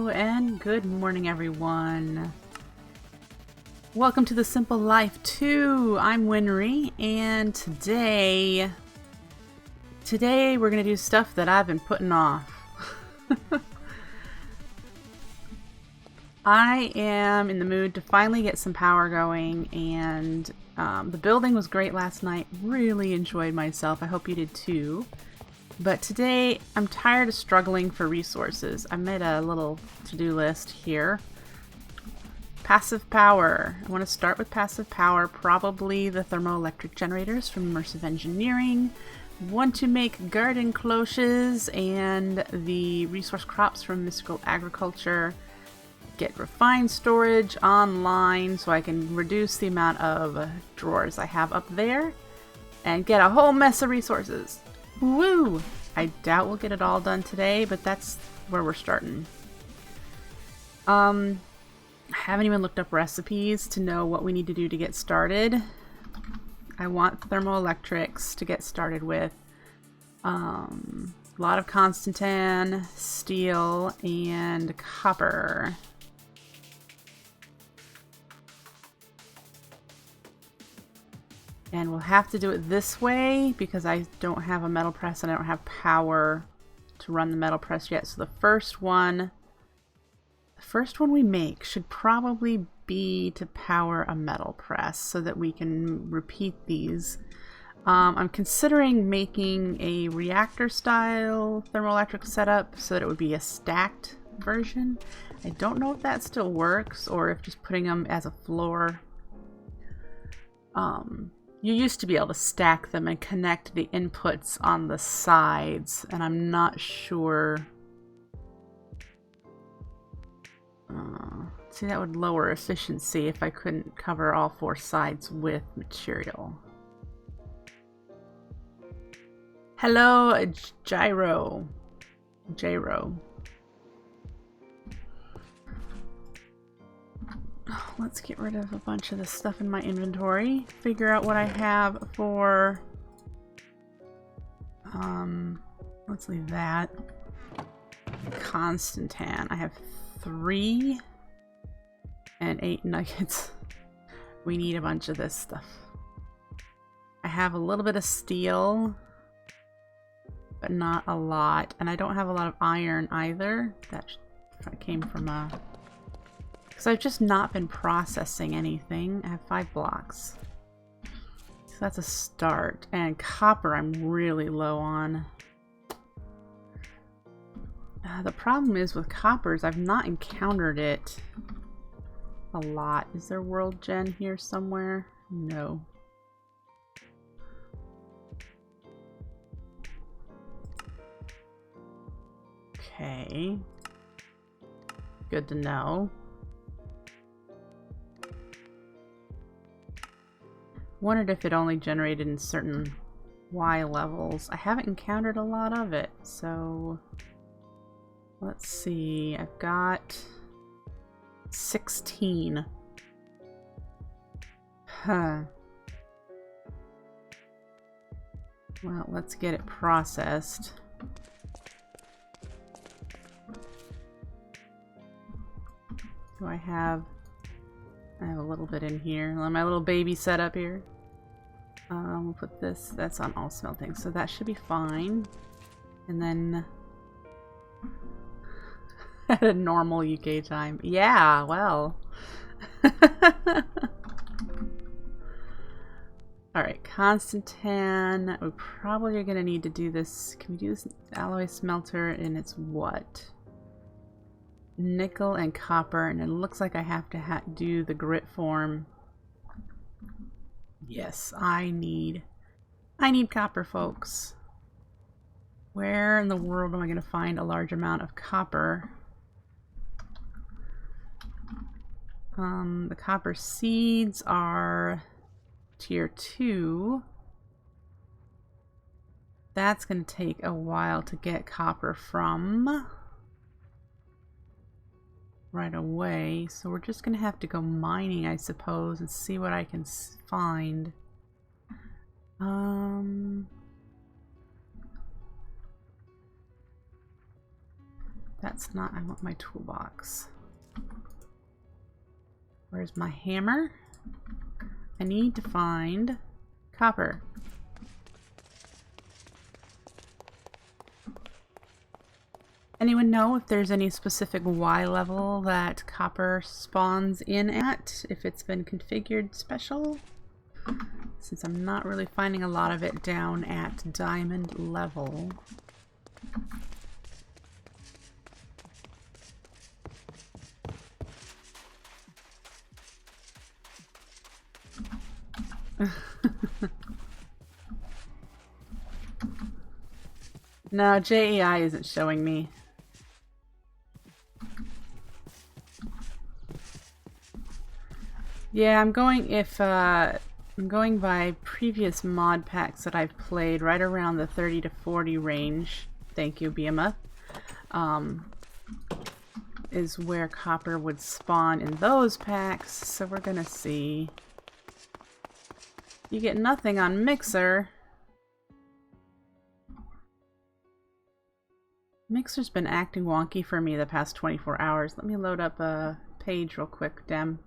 And good morning, everyone. Welcome to the Simple Life 2. I'm Winry, and today we're gonna do stuff that I've been putting off. I am in the mood to finally get some power going, and the building was great last night. Really enjoyed myself. I hope you did too. But today, I'm tired of struggling for resources. I made a little to-do list here. Passive power. I want to start with passive power, probably the thermoelectric generators from Immersive Engineering. Want to make garden cloches and the resource crops from Mystical Agriculture. Get refined storage online so I can reduce the amount of drawers I have up there. And get a whole mess of resources. Woo! I doubt we'll get it all done today, but that's where we're starting. I haven't even looked up recipes to know what we need to do to get started. I want thermoelectrics to get started with. A lot of Constantan, steel, and copper. And we'll have to do it this way because I don't have a metal press and I don't have power to run the metal press yet. So the first one we make should probably be to power a metal press so that we can repeat these. I'm considering making a reactor style thermoelectric setup so that it would be a stacked version. I don't know if that still works or if just putting them as a floor. You used to be able to stack them and connect the inputs on the sides, and I'm not sure. See, that would lower efficiency if I couldn't cover all four sides with material. Hello, Gyro. Let's get rid of a bunch of this stuff in my inventory. Figure out what I have for... let's leave that. Constantan. I have 3 and 8 nuggets. We need a bunch of this stuff. I have a little bit of steel, but not a lot. And I don't have a lot of iron either. That came from a... because I've just not been processing anything. I have 5 blocks. So that's a start. And copper I'm really low on. The problem is with coppers, I've not encountered it a lot. Is there world gen here somewhere? No. Okay. Good to know. Wondered if it only generated in certain Y levels. I haven't encountered a lot of it, so let's see. I've got 16. Huh. Well, let's get it processed. Do I have a little bit in here. My little baby setup here. We'll put this, that's on all smelting, so that should be fine. And then at a normal UK time. Yeah, well. Alright, Constantan. We probably are going to need to do this. Can we do this alloy smelter? And it's what? Nickel and copper, and it looks like I have to do the grit form. Yes, I need copper, folks. Where in the world am I going to find a large amount of copper? The copper seeds are tier 2. That's going to take a while to get copper from right away, so we're just gonna have to go mining, I suppose, and see what I can find. That's not, I want my toolbox. Where's my hammer? I need to find copper. Anyone know if there's any specific Y level that copper spawns in at? If it's been configured special? Since I'm not really finding a lot of it down at diamond level. No, JEI isn't showing me. Yeah, I'm going by previous mod packs that I've played, right around the 30 to 40 range. Thank you, Behemoth. Is where copper would spawn in those packs, so we're gonna see. You get nothing on Mixer. Mixer's been acting wonky for me the past 24 hours. Let me load up a page real quick, Dem.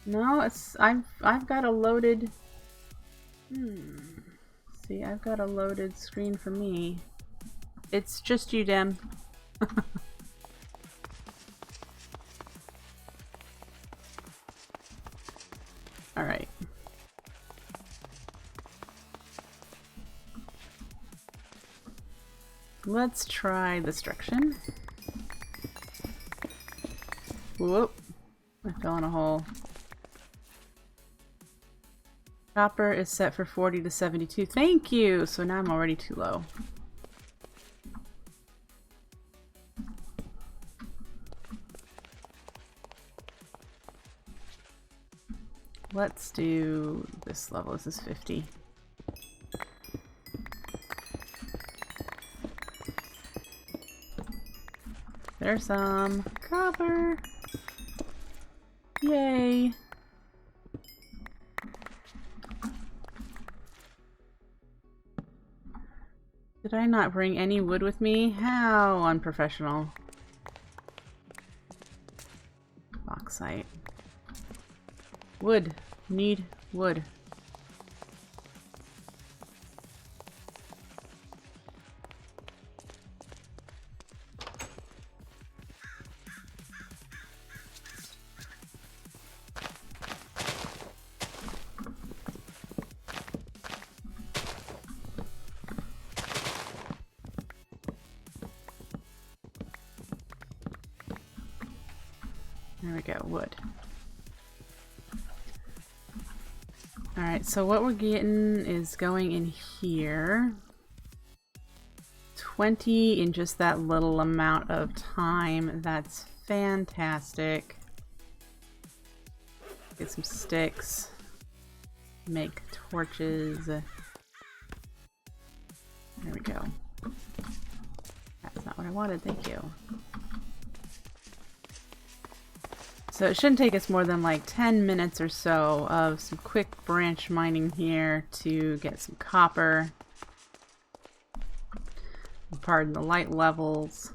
No, it's I've got a loaded. See, I've got a loaded screen for me. It's just you, Dem. All right. Let's try this direction. Whoop. I fell in a hole. Copper is set for 40 to 72. Thank you! So now I'm already too low. Let's do this level. This is 50. There's some copper. Yay. Did I not bring any wood with me? How unprofessional. Bauxite. Wood. Need wood. There we go, wood. Alright, so what we're getting is going in here. 20 in just that little amount of time. That's fantastic. Get some sticks. Make torches. There we go. That's not what I wanted, thank you. So it shouldn't take us more than like 10 minutes or so of some quick branch mining here to get some copper. Pardon the light levels.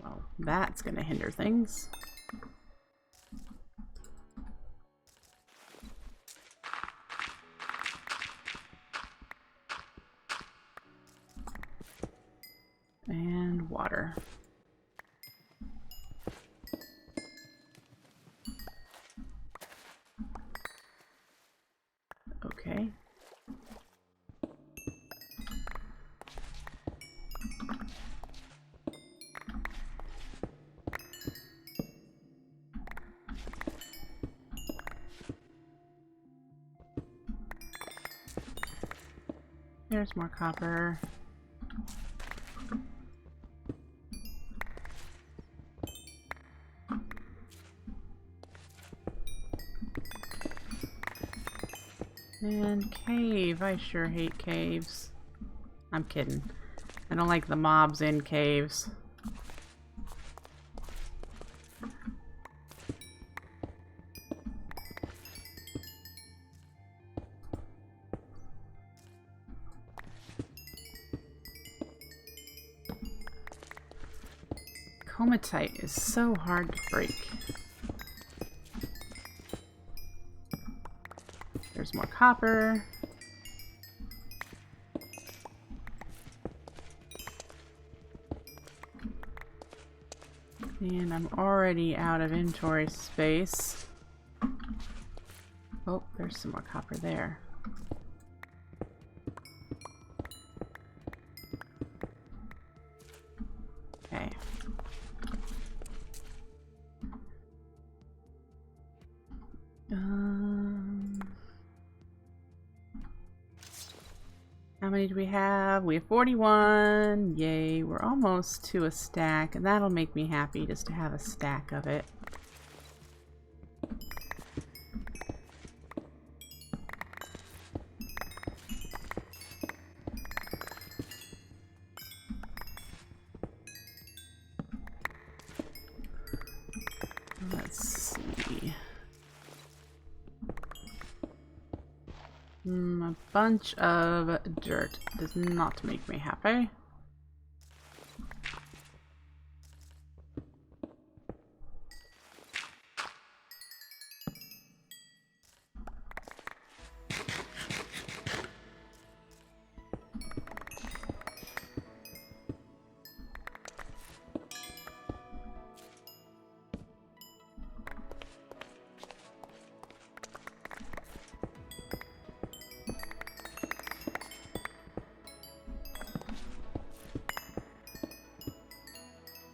Well, that's going to hinder things. And water. Okay. There's more copper. And cave. I sure hate caves. I'm kidding. I don't like the mobs in caves. Comatite is so hard to break. There's more copper. And I'm already out of inventory space. Oh, there's some more copper there. Okay. How many do we have? We have 41. Yay, we're almost to a stack, and that'll make me happy just to have a stack of it. Let's see. A bunch of dirt does not make me happy.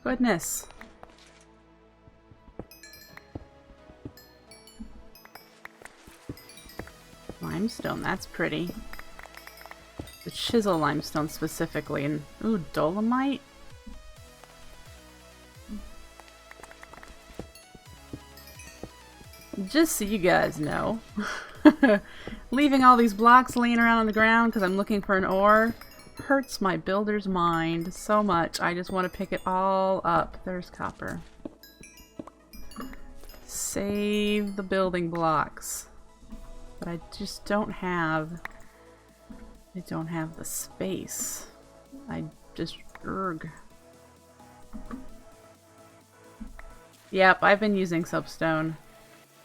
Goodness. Limestone, that's pretty. The chisel limestone specifically, and ooh, dolomite? Just so you guys know, leaving all these blocks laying around on the ground because I'm looking for an ore hurts my builder's mind so much. I just want to pick it all up. There's copper. Save the building blocks. But I just don't have... I don't have the space. I just... Urgh. Yep, I've been using soapstone.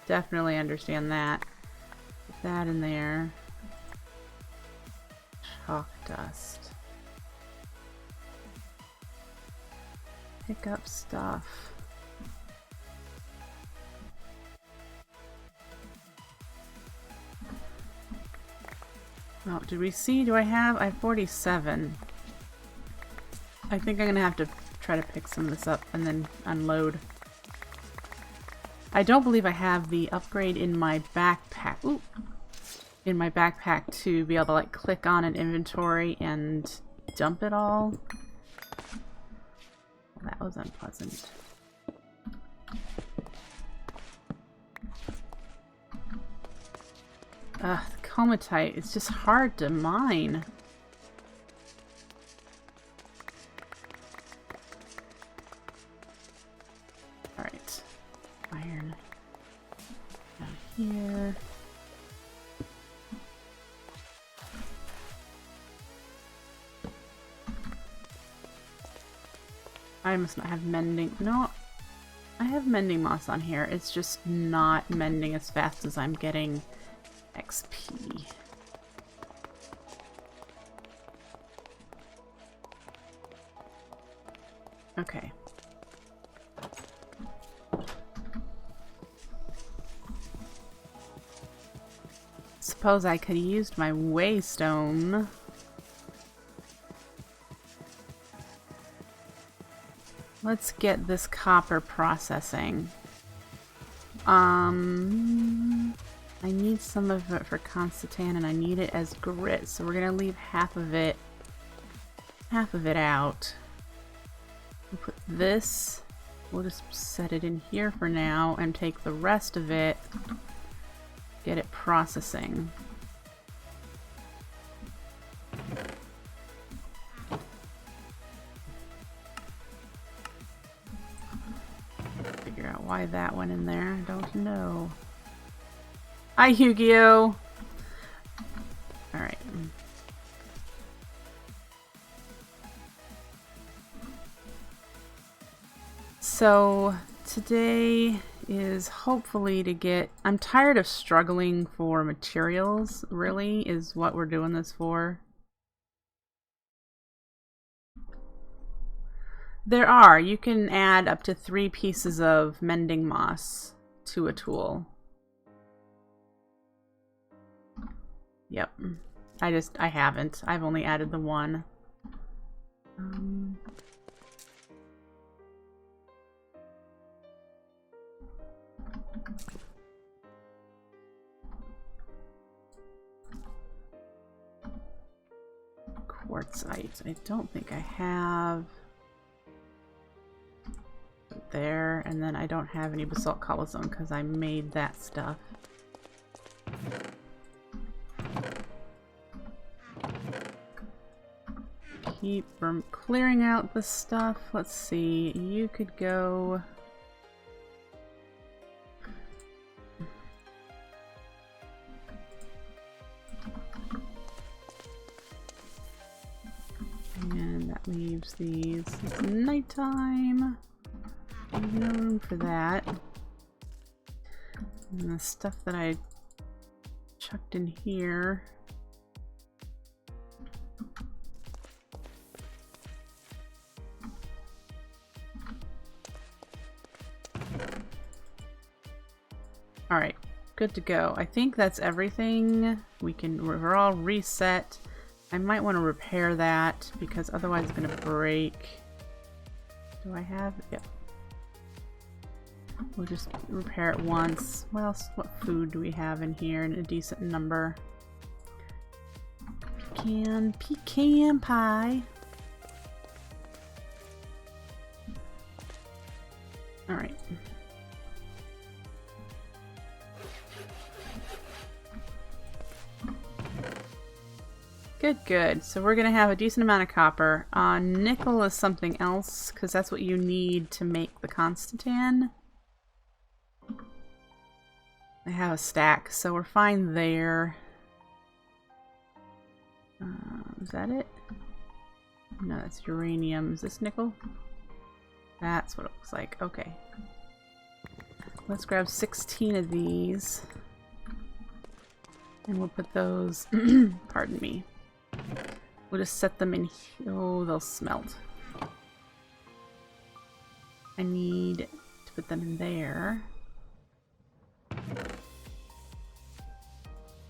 Definitely understand that. Put that in there. Chalk dust. Pick up stuff. Oh, did we see? Do I have? I have 47. I think I'm gonna have to try to pick some of this up and then unload. I don't believe I have the upgrade in my backpack. Ooh. In my backpack to be able to like click on an inventory and dump it all. Well, that was unpleasant. The comatite is just hard to mine. Alright. Iron. Down here. I must not have mending. No, I have mending moss on here. It's just not mending as fast as I'm getting XP. Okay. Suppose I could have used my waystone. Let's get this copper processing. I need some of it for Constantan, and I need it as grit, so we're gonna leave half of it out. We'll put this, we'll just set it in here for now and take the rest of it, get it processing. Figure out why that went in there, I don't know. Hi, Yu-Gi-Oh! Alright. So, today is hopefully to get... I'm tired of struggling for materials, really, is what we're doing this for. You can add up to 3 pieces of mending moss to a tool. Yep. I haven't. I've only added the 1. Quartzite. I don't think I have. There, and then I don't have any basalt cobblestone because I made that stuff. Keep from clearing out the stuff. Let's see, you could go... And that leaves these. It's nighttime. There's no room for that. And the stuff that I chucked in here. Alright, good to go. I think that's everything. We're all reset. I might want to repair that because otherwise it's going to break. Do I have? Yep. We'll just repair it once. What else? What food do we have in here in a decent number? Pecan pie. Alright. Good. So we're gonna have a decent amount of copper. Nickel is something else, because that's what you need to make the Constantan. I have a stack, so we're fine there. Is that it? No, that's uranium. Is this nickel? That's what it looks like. Okay. Let's grab 16 of these. And we'll put those... pardon me. We'll just set them in here. Oh, they'll smelt. I need to put them in there.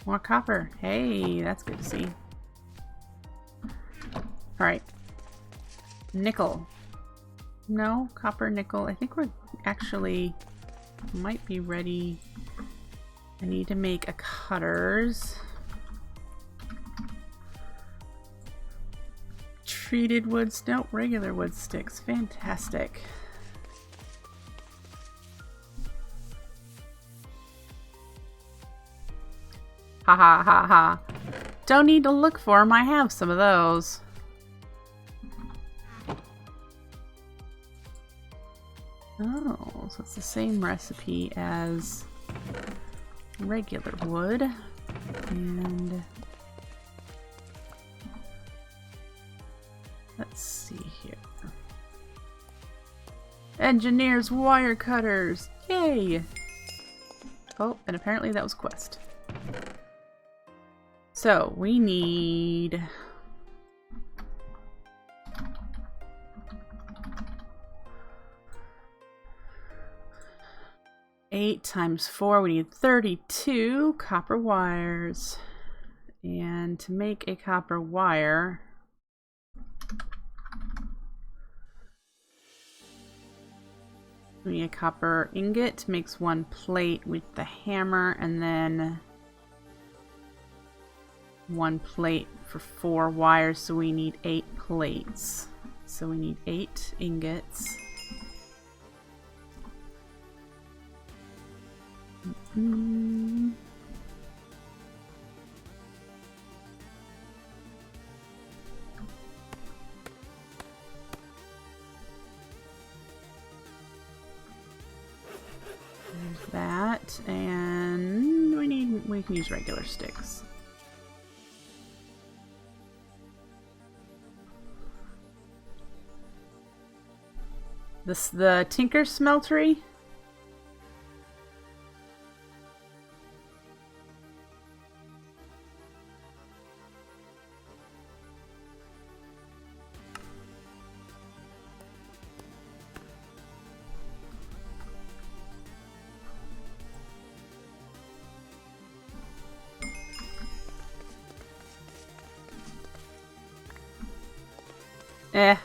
More copper. Hey, that's good to see. Alright. Nickel. No, copper, nickel. I think we're actually might be ready. I need to make a cutters. Treated wood, no, regular wood sticks. Fantastic. Ha ha ha ha. Don't need to look for them. I have some of those. Oh, so it's the same recipe as regular wood. And let's see here. Engineer's wire cutters! Yay! Oh, and apparently that was quest. So, we need... 8 times 4, we need 32 copper wires. And to make a copper wire... We need a copper ingot, makes 1 plate with the hammer, and then 1 plate for 4 wires, so we need 8 plates. So we need 8 ingots. There's that, and we can use regular sticks. The Tinker Smeltery.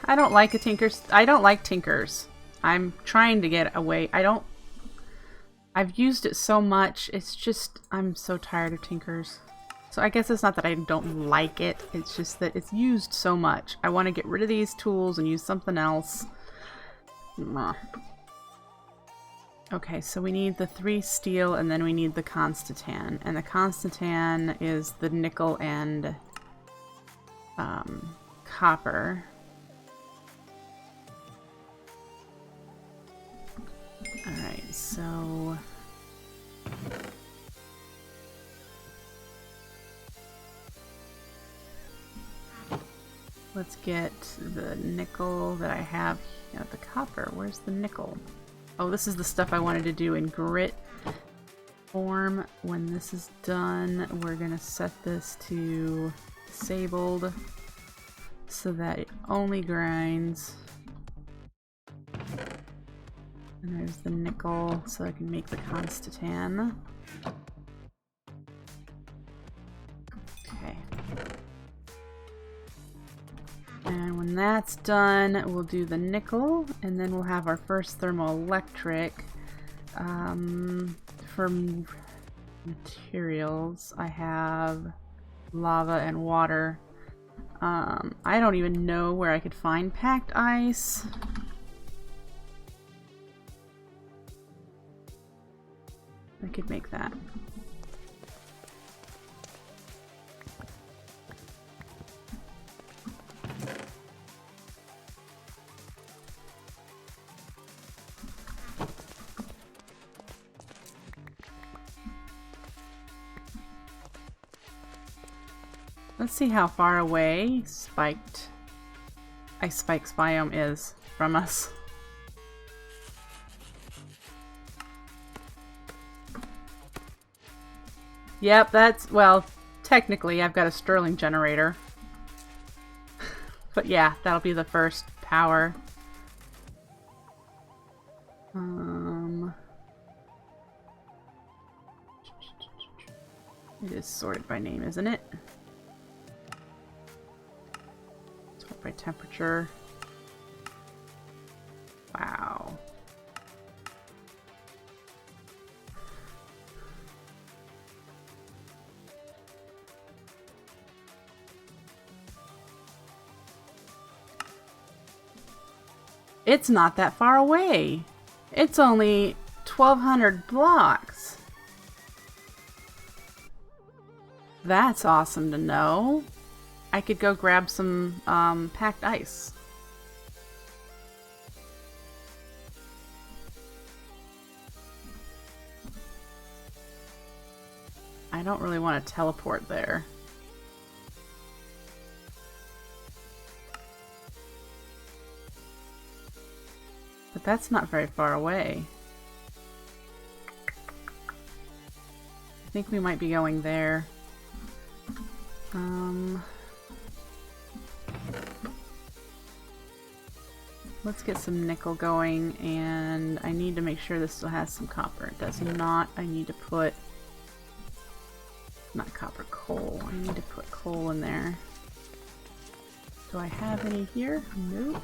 I don't like a Tinker's. I don't like Tinkers. I'm trying to get away. I've used it so much. It's just, I'm so tired of Tinkers. So I guess it's not that I don't like it. It's just that it's used so much. I want to get rid of these tools and use something else. Okay, so we need the 3 steel and then we need the Constantan. And the Constantan is the nickel and copper. Alright, so let's get the nickel that I have. The copper. Where's the nickel? Oh, this is the stuff I wanted to do in grit form. When this is done, we're gonna set this to disabled so that it only grinds. And there's the nickel, so I can make the Constantan. Okay. And when that's done, we'll do the nickel, and then we'll have our first thermoelectric. For materials, I have lava and water. I don't even know where I could find packed ice. I could make that. Let's see how far away Ice Spikes biome is from us. Yep, that's, well, technically I've got a Stirling generator. But yeah, that'll be the first power. It is sorted by name, isn't it? Sort by temperature. Wow. It's not that far away. It's only 1,200 blocks. That's awesome to know. I could go grab some packed ice. I don't really want to teleport there. But that's not very far away. I think we might be going there. Let's get some nickel going, and I need to make sure this still has some copper. It does not. I need to put, not copper, coal. I need to put coal in there. Do I have any here? Nope.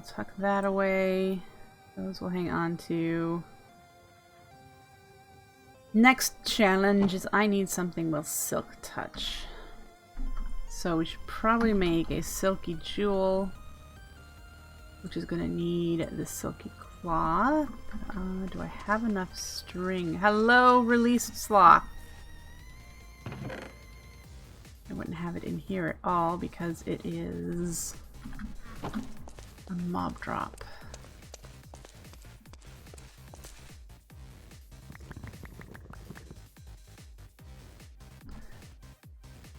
tuck that away. Those we'll hang on to. Next challenge is I need something with silk touch. So we should probably make a silky jewel, which is going to need the silky cloth. Do I have enough string? Hello, released sloth. I wouldn't have it in here at all because it is a mob drop.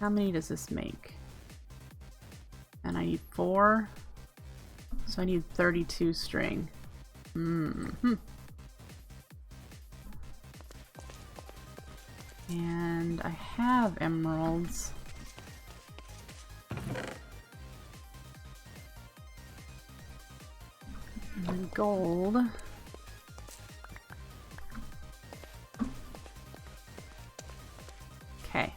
How many does this make? And I need 4. So I need 32 string. Mm-hmm. And I have emeralds. And gold. Okay.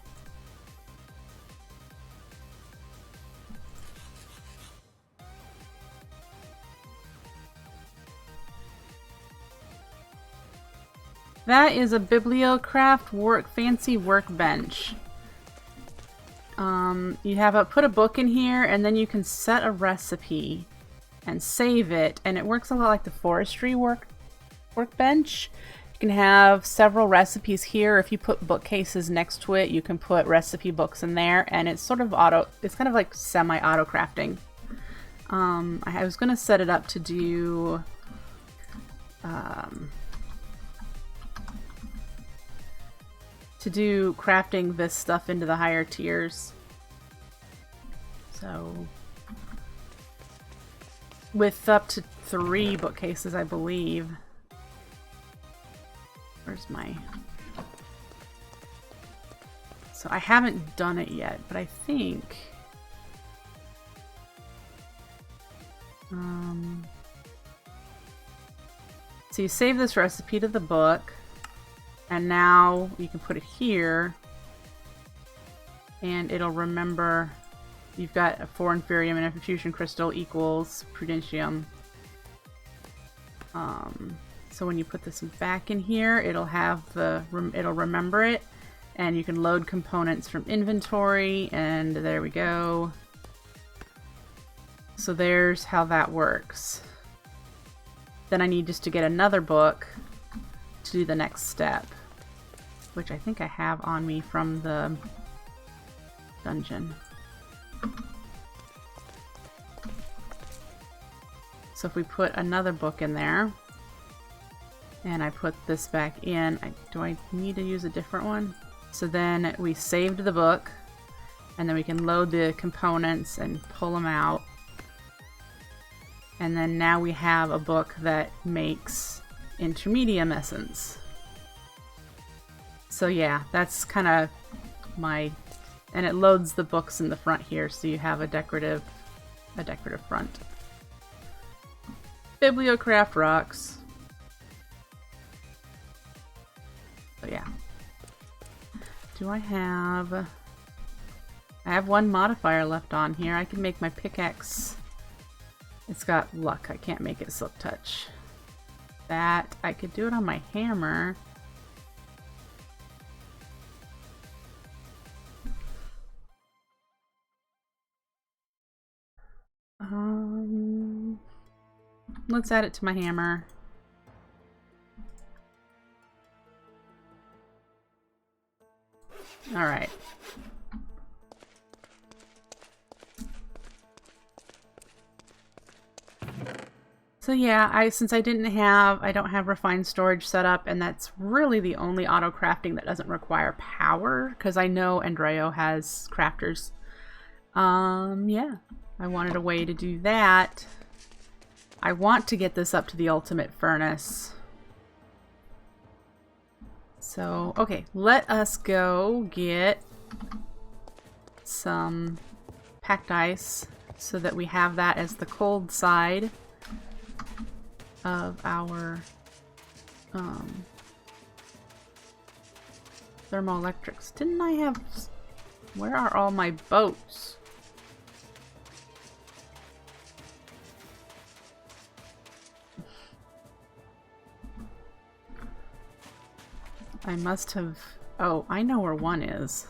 That is a BreakfastCraft fancy workbench. You have put a book in here, and then you can set a recipe and save it, and it works a lot like the forestry workbench. You can have several recipes here. If you put bookcases next to it, you can put recipe books in there, and it's sort of it's kind of like semi-auto crafting. I was going to set it up to do crafting this stuff into the higher tiers. So with up to 3 bookcases, I believe. Where's my... So I haven't done it yet, but I think... So you save this recipe to the book, and now you can put it here, and it'll remember you've got a 4 inferium and a fusion crystal equals prudentium. So when you put this back in here, it'll have it'll remember it, and you can load components from inventory, and there we go. So there's how that works. Then I need just to get another book to do the next step, which I think I have on me from the dungeon. So if we put another book in there, and I put this back in, do I need to use a different one? So then we saved the book, and then we can load the components and pull them out. And then now we have a book that makes intermedium essence. So yeah, that's kind of my... And it loads the books in the front here, so you have a decorative front. BreakfastCraft. So yeah. Do I have... I have 1 modifier left on here. I can make my pickaxe... It's got luck. I can't make it silk touch. That, I could do it on my hammer. Let's add it to my hammer. All right. So yeah, since I don't have refined storage set up, and that's really the only auto crafting that doesn't require power, because I know Andreo has crafters. Yeah, I wanted a way to do that. I want to get this up to the ultimate furnace. So, okay, let us go get some packed ice so that we have that as the cold side of our thermoelectrics. Didn't I have... Where are all my boats? I must have... Oh, I know where one is.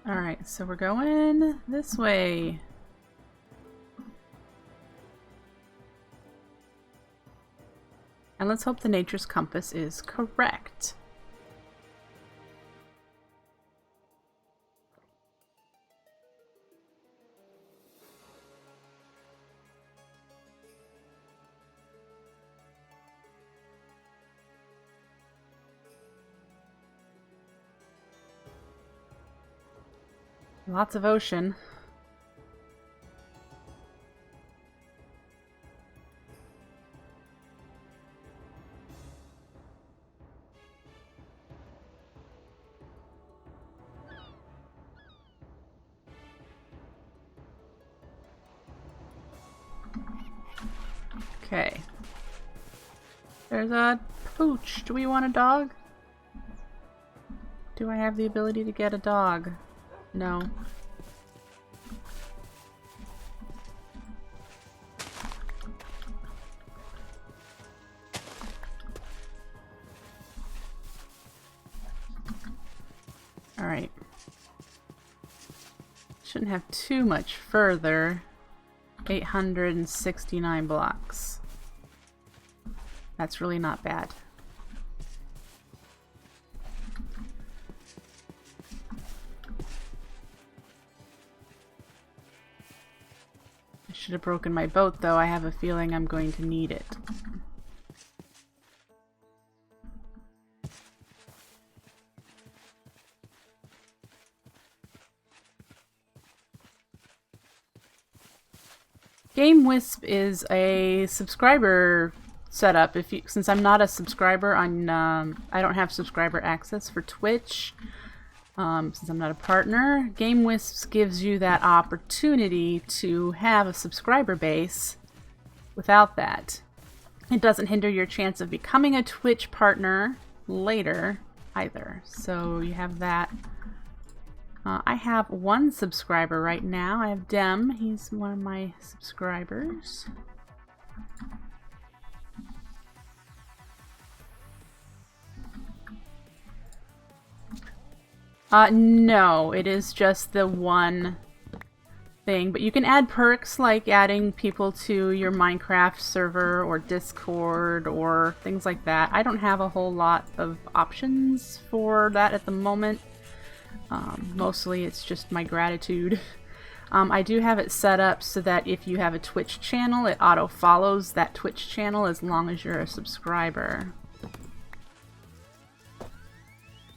Alright, so we're going this way. And let's hope the nature's compass is correct. Lots of ocean. Okay. There's a pooch. Do we want a dog? Do I have the ability to get a dog? No. Alright. Shouldn't have too much further. 869 blocks. That's really not bad. I should have broken my boat, though. I have a feeling I'm going to need it. Game Wisp is a subscriber setup. Since I'm not a subscriber on, I don't have subscriber access for Twitch. Since I'm not a partner, Game Wisp gives you that opportunity to have a subscriber base without that. It doesn't hinder your chance of becoming a Twitch partner later either. So you have that. I have one subscriber right now. I have Dem. He's one of my subscribers. No, it is just the one thing, but you can add perks like adding people to your Minecraft server or Discord or things like that. I don't have a whole lot of options for that at the moment. Mostly it's just my gratitude. I do have it set up so that if you have a Twitch channel, it auto follows that Twitch channel as long as you're a subscriber.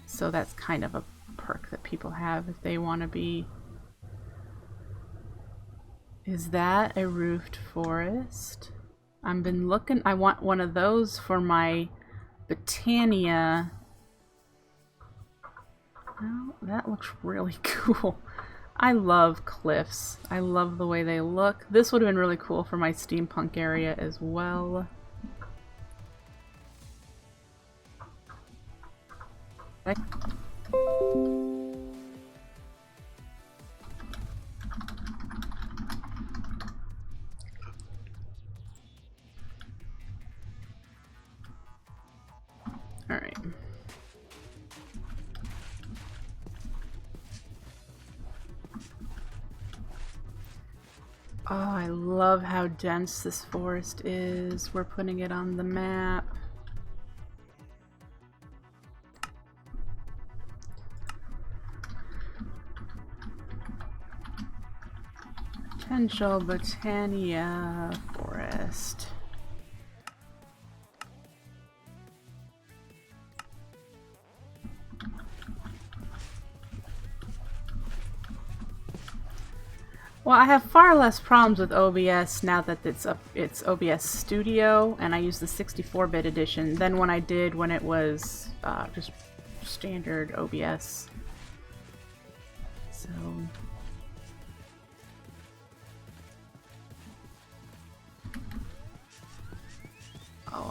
So that's kind of a perk that people have if they want to be. Is that a roofed forest? I've been looking. I want one of those for my Botania. Oh, that looks really cool. I love cliffs. I love the way they look. This would have been really cool for my steampunk area as well. Alright. Oh, I love how dense this forest is. We're putting it on the map. Potential Botania forest. Well, I have far less problems with OBS now that it's OBS Studio, and I use the 64-bit edition than when I did when it was just standard OBS. So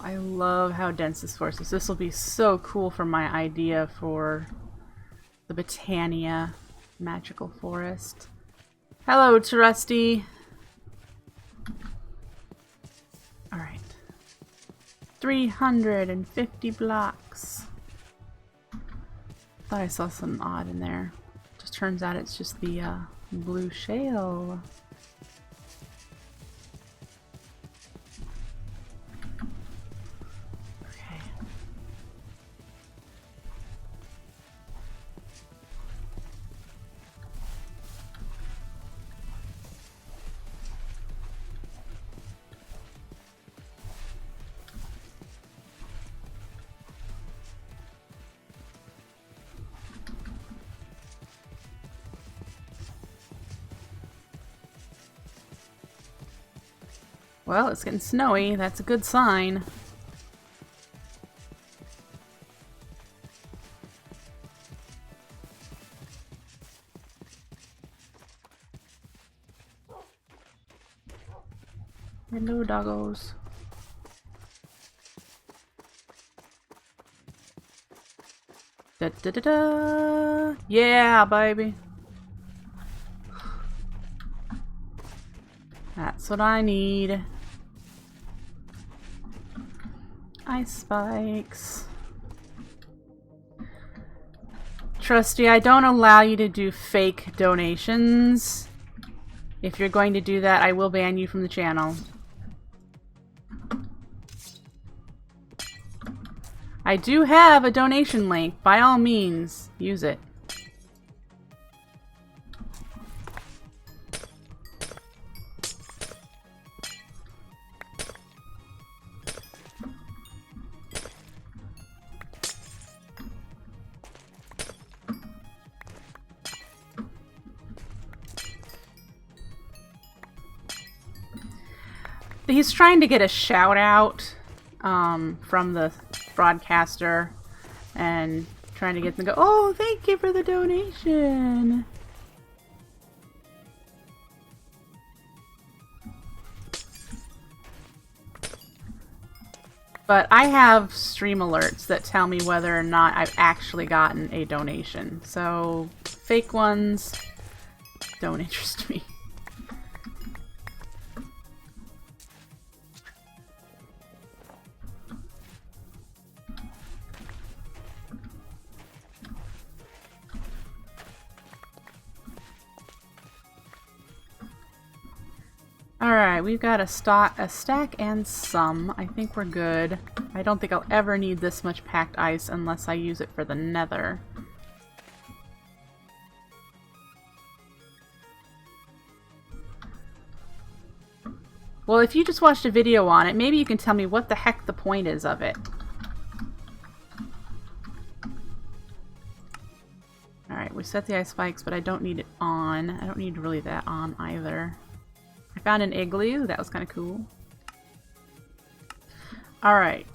I love how dense this forest is. This will be so cool for my idea for the Botania magical forest. Hello, Trusty. Alright. 350 blocks. Thought I saw something odd in there. Just turns out it's just the blue shale. Okay. Well, it's getting snowy. That's a good sign. Hello, doggos. Da da da da! Yeah, baby! That's what I need. Ice spikes. Trusty, I don't allow you to do fake donations. If you're going to do that, I will ban you from the channel. I do have a donation link. By all means, use it. He's trying to get a shout out from the broadcaster and trying to get them to go, oh, thank you for the donation. But I have stream alerts that tell me whether or not I've actually gotten a donation. So fake ones don't interest me. Alright, we've got a stack and some. I think we're good. I don't think I'll ever need this much packed ice unless I use it for the nether. Well, if you just watched a video on it, maybe you can tell me what the heck the point is of it. Alright, we set the ice spikes, but I don't need it on. I don't need really that on either. I found an igloo. That was kind of cool. Alright.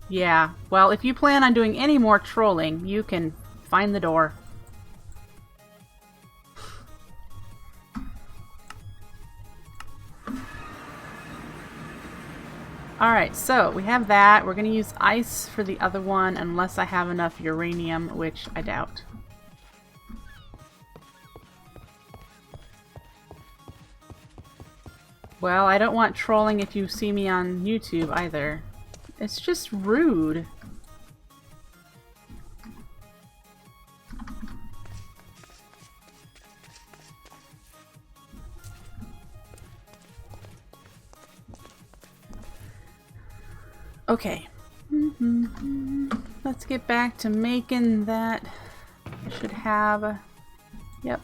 Yeah, well, if you plan on doing any more trolling, you can find the door. Alright, so we have that. We're going to use ice for the other one unless I have enough uranium, which I doubt. Well, I don't want trolling if you see me on YouTube either. It's just rude. Okay. Let's get back to making that. I should have... Yep.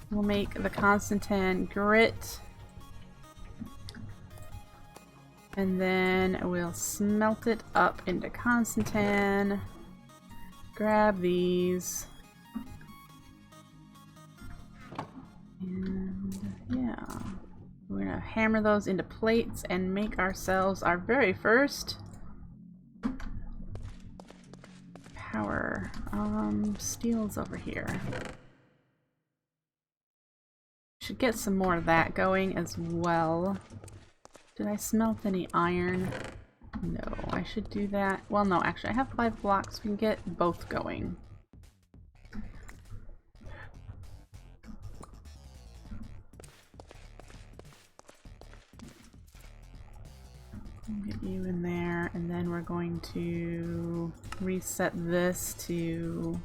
We'll make the Constantin grit. And then we'll smelt it up into Constantin. Grab these. And yeah. We're gonna hammer those into plates and make ourselves our very first power? Steel's over here. Should get some more of that going as well. Did I smelt any iron? No, I should do that. Well, no, actually I have 5 blocks. We can get both going. Get you in there, and then we're going to reset this to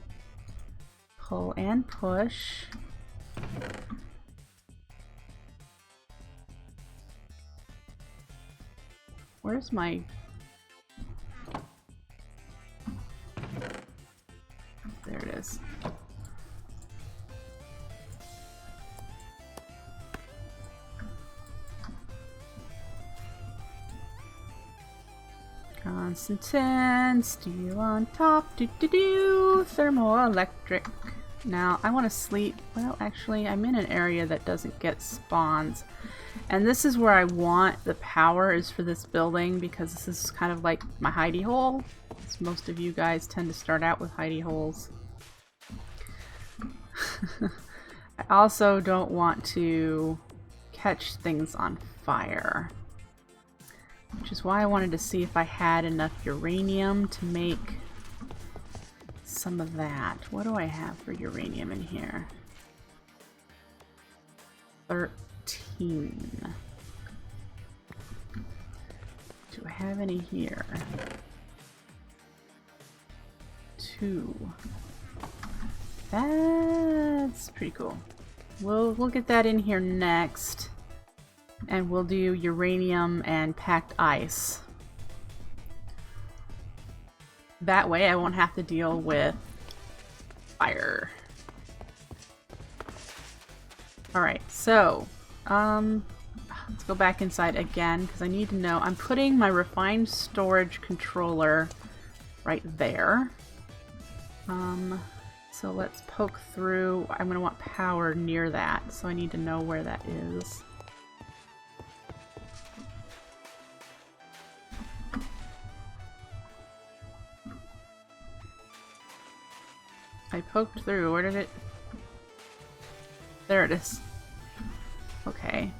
pull and push. Where's my... There it is. Constant 10, steel on top, thermoelectric. Now, I want to sleep. Well, actually, I'm in an area that doesn't get spawns. And this is where I want the power, is for this building, because this is kind of like my hidey hole. As most of you guys tend to start out with hidey holes. I also don't want to catch things on fire. Which is why I wanted to see if I had enough uranium to make some of that. What do I have for uranium in here? 13. Do I have any here? 2. That's pretty cool. We'll get that in here next. And we'll do uranium and packed ice. That way I won't have to deal with fire. Alright, so let's go back inside again because I need to know. I'm putting my refined storage controller right there. So let's poke through. I'm going to want power near that, so I need to know where that is. I poked through. Where did it... There it is. Okay.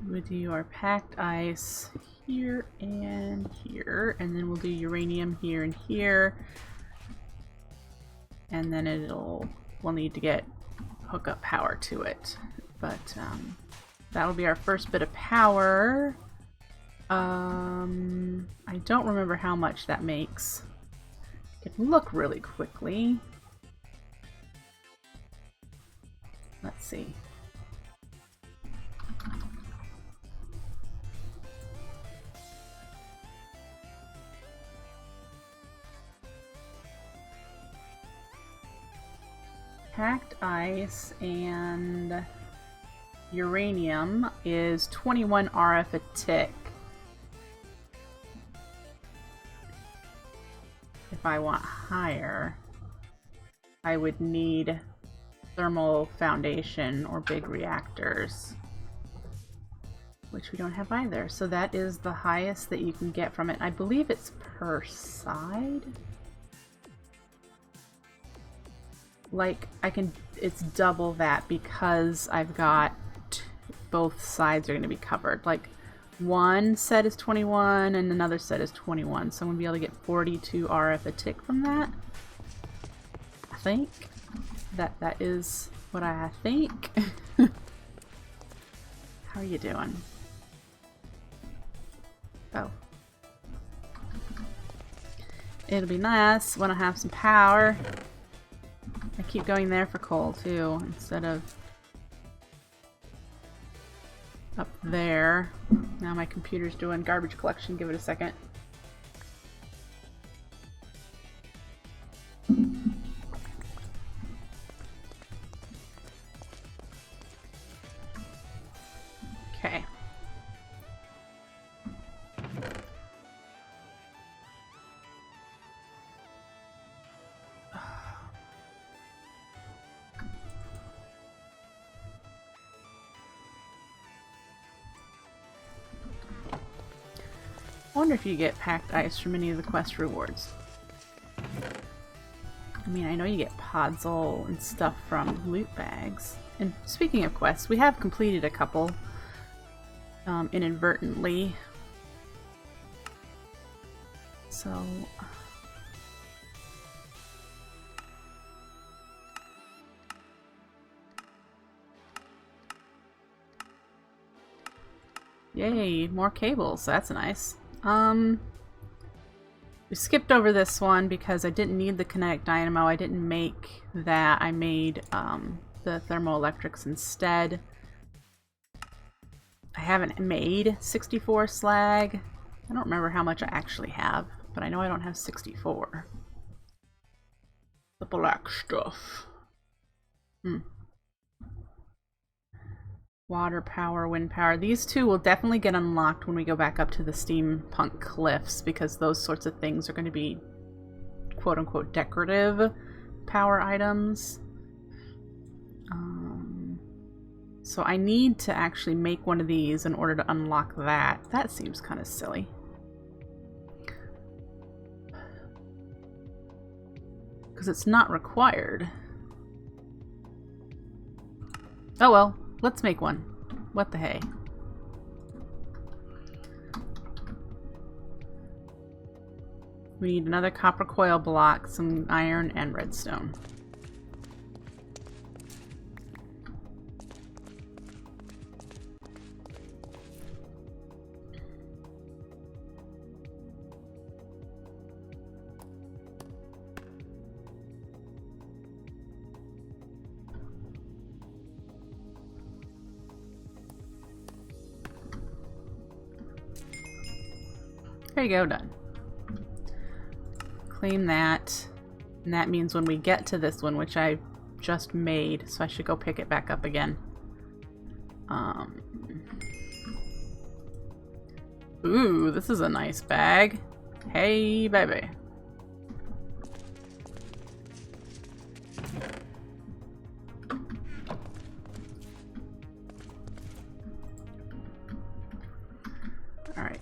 We'll do our packed ice here and here, and then we'll do uranium here and here, and then we'll need to hook up power to it. But that'll be our first bit of power. I don't remember how much that makes. I can look really quickly. Let's see. Packed ice and uranium is 21 RF a tick. If I want higher, I would need thermal foundation or big reactors, which we don't have either. So that is the highest that you can get from it. I believe it's per side. Like, it's double that because I've got both sides are going to be covered. Like, one set is 21 and another set is 21. So I'm going to be able to get 42 RF a tick from that. I think. That is what I think. How are you doing? Oh. It'll be nice when I have some power. I keep going there for coal too, instead of up there. Now my computer's doing garbage collection. Give it a second. I wonder if you get packed ice from any of the quest rewards. I mean, I know you get podzol and stuff from loot bags. And speaking of quests, we have completed a couple inadvertently. So... Yay, more cables. That's nice. We skipped over this one because I didn't need the kinetic dynamo. I didn't make that. I made the thermoelectrics instead. I haven't made 64 slag. I don't remember how much I actually have, but I know I don't have 64. The black stuff. Water power, wind power. These two will definitely get unlocked when we go back up to the steampunk cliffs, because those sorts of things are going to be quote-unquote decorative power items. So I need to actually make one of these in order to unlock that. That seems kind of silly. Because it's not required. Oh well. Let's make one. What the hey? We need another copper coil block, some iron, and redstone. There you go, done. Claim that. And that means when we get to this one, which I just made, so I should go pick it back up again. Ooh, this is a nice bag. Hey, baby. Alright.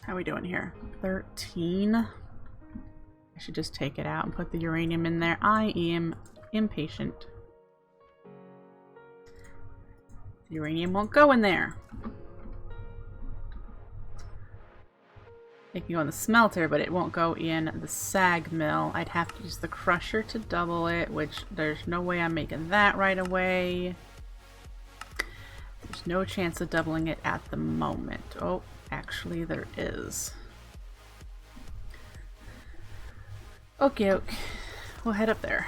How are we doing here? 13. I should just take it out and put the uranium in there. I am impatient. The uranium won't go in there. It can go in the smelter, but it won't go in the sag mill. I'd have to use the crusher to double it, which there's no way I'm making that right away. There's no chance of doubling it at the moment. Oh, actually there is. Okay, we'll head up there.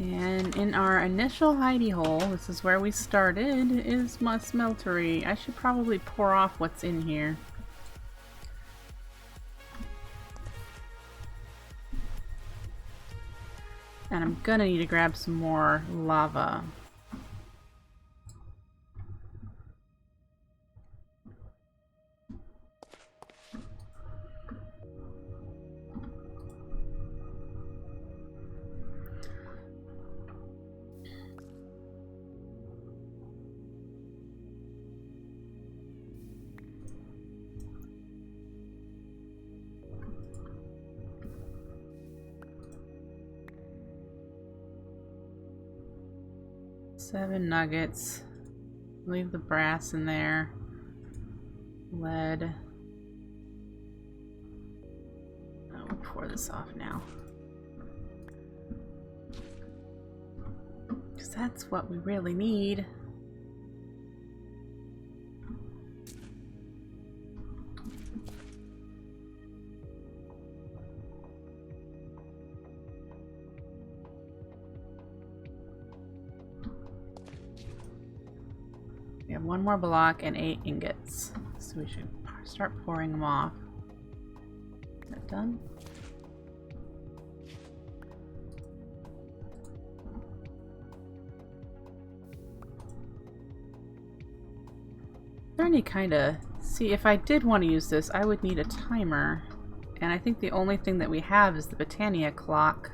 And in our initial hidey hole, this is where we started, is my smeltery. I should probably pour off what's in here. And I'm gonna need to grab some more lava. Seven nuggets. Leave the brass in there. Lead. Oh, we'll pour this off now. Because that's what we really need. We have 1 more block and 8 ingots. So we should start pouring them off. Is that done? Is there any kind of... See, if I did want to use this, I would need a timer. And I think the only thing that we have is the Britannia clock.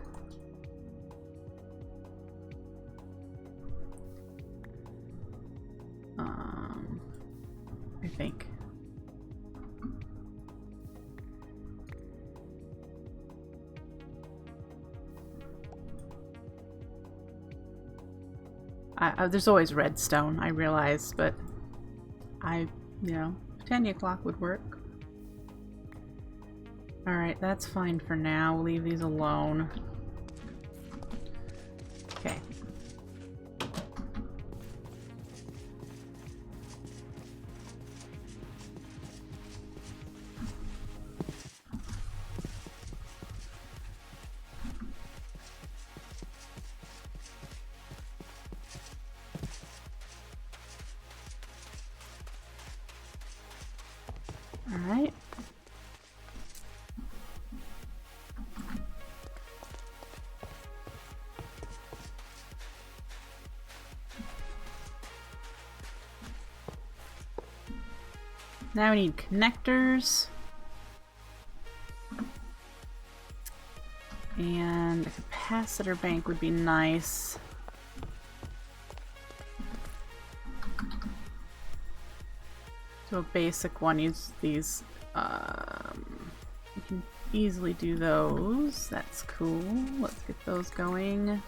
I think. There's always redstone, I realize, but you know, Britannia clock would work. Alright, that's fine for now. We'll leave these alone. Okay. Alright. Now we need connectors. And a capacitor bank would be nice. So a basic one uses these. We can easily do those. That's cool. Let's get those going.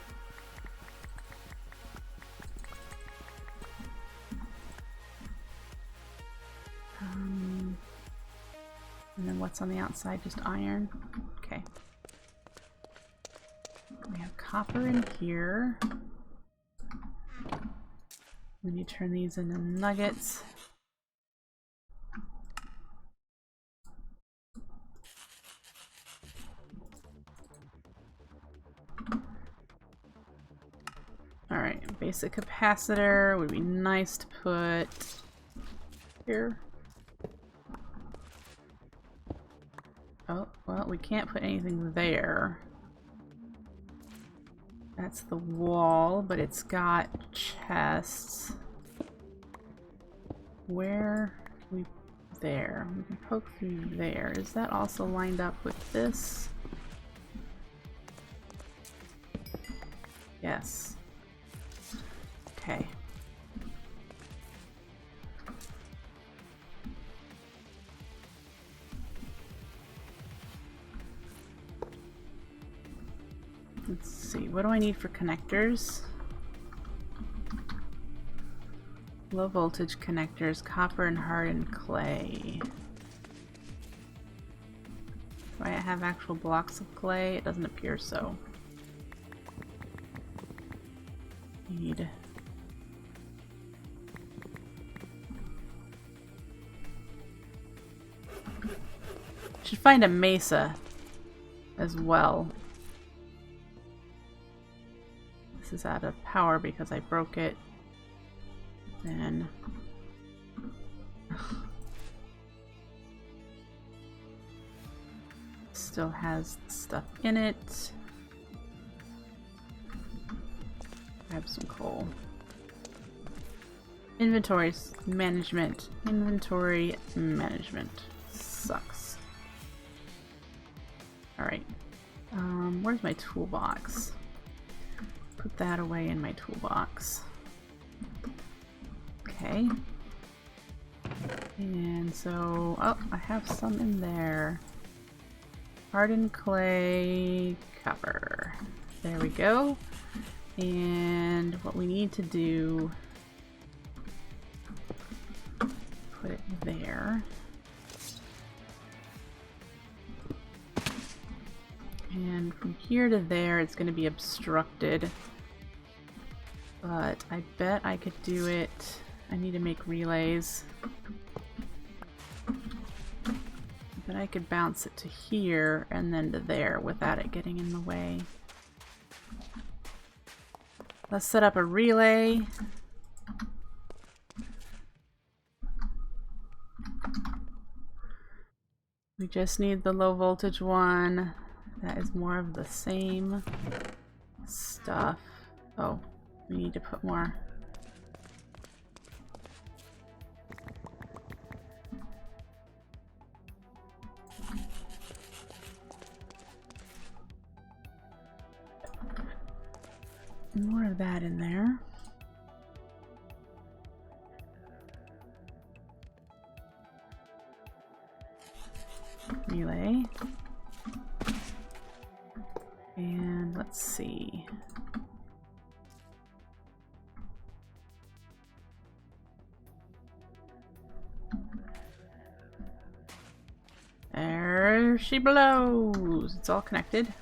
And then what's on the outside? Just iron. Okay. We have copper in here. When you turn these into nuggets. Alright, basic capacitor would be nice to put here. Oh, well, we can't put anything there. That's the wall, but it's got chests. Where can we... There. We can poke through there. Is that also lined up with this? Yes. Okay. Let's see, what do I need for connectors? Low voltage connectors, copper and hardened clay. Do I have actual blocks of clay? It doesn't appear so. Need... Should find a mesa as well. This is out of power because I broke it. Then still has stuff in it. Grab some coal. Inventory management. Inventory management. Sucks. Alright. Where's my toolbox? Put that away in my toolbox. Okay. And so, oh, I have some in there. Hardened clay, copper. There we go. And what we need to do, put it there. And from here to there, it's going to be obstructed. But I bet I could do it. I need to make relays. But I could bounce it to here and then to there without it getting in the way. Let's set up a relay. We just need the low voltage one. That is more of the same stuff. Oh, we need to put more. More of that in there. Relay. And let's see. There she blows. It's all connected.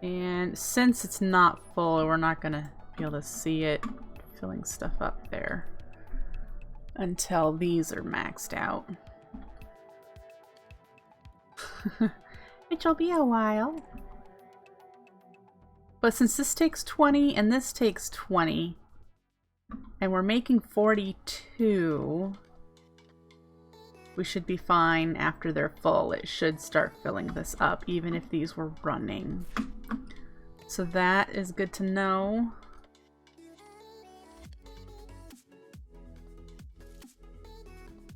And since it's not full, we're not gonna be able to see it filling stuff up there until these are maxed out. Which'll be a while. But since this takes 20 and this takes 20, and we're making 42, we should be fine after they're full. It should start filling this up, even if these were running. So that is good to know.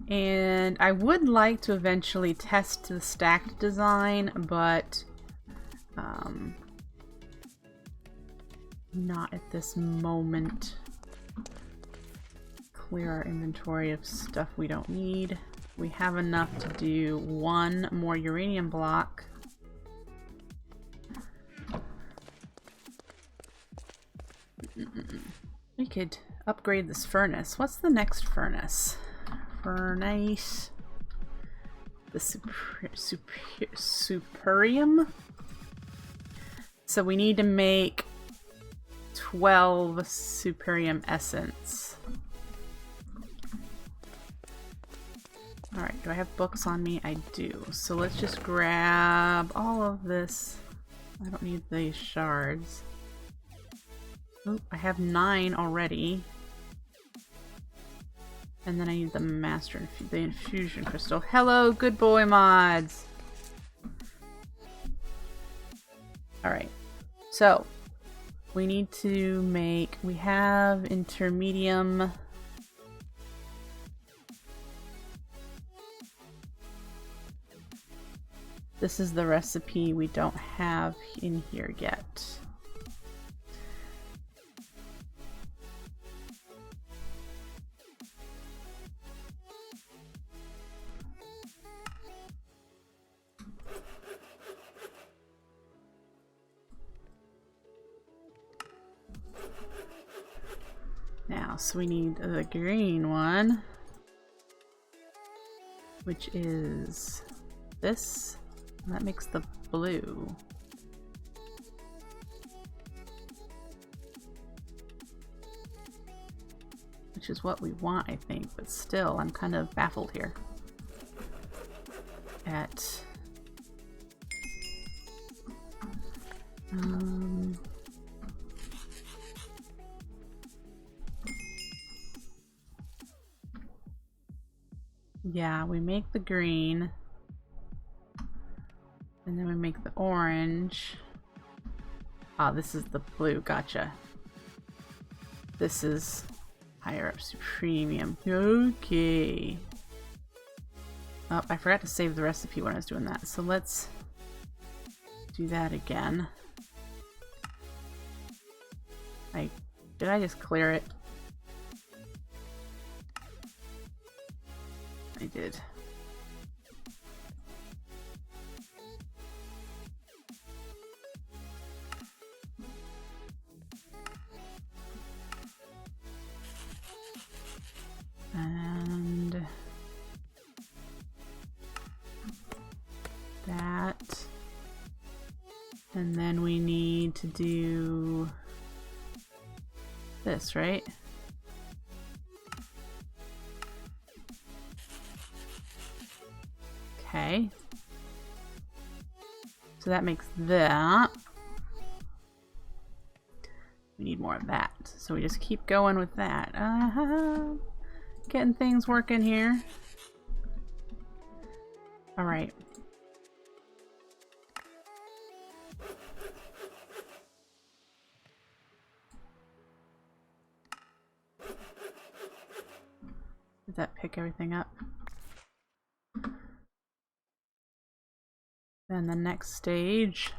And I would like to eventually test the stacked design, but not at this moment. Clear our inventory of stuff we don't need. We have enough to do one more uranium block. We could upgrade this furnace. What's the next furnace? Furnace. The Superium. So we need to make 12 Superium essence. Alright, do I have books on me? I do. So let's just grab all of this. I don't need these shards. Oh, I have 9 already. And then I need the the infusion crystal. Hello, good boy mods! Alright, so we need to make, we have intermedium. This is the recipe we don't have in here yet. Now, so we need the green one, which is this. That makes the blue. Which is what we want, I think, but still, I'm kind of baffled here. Yeah, we make the green. And then we make the orange. Ah, this is the blue, gotcha. This is higher up, premium. Okay. Oh, I forgot to save the recipe when I was doing that, so let's do that again. Did I just clear it? I did. And that. And then we need to do this, right? Okay. So that makes that. We need more of that. So we just keep going with that. Getting things working here. Alright. Did that pick everything up? Then the next stage.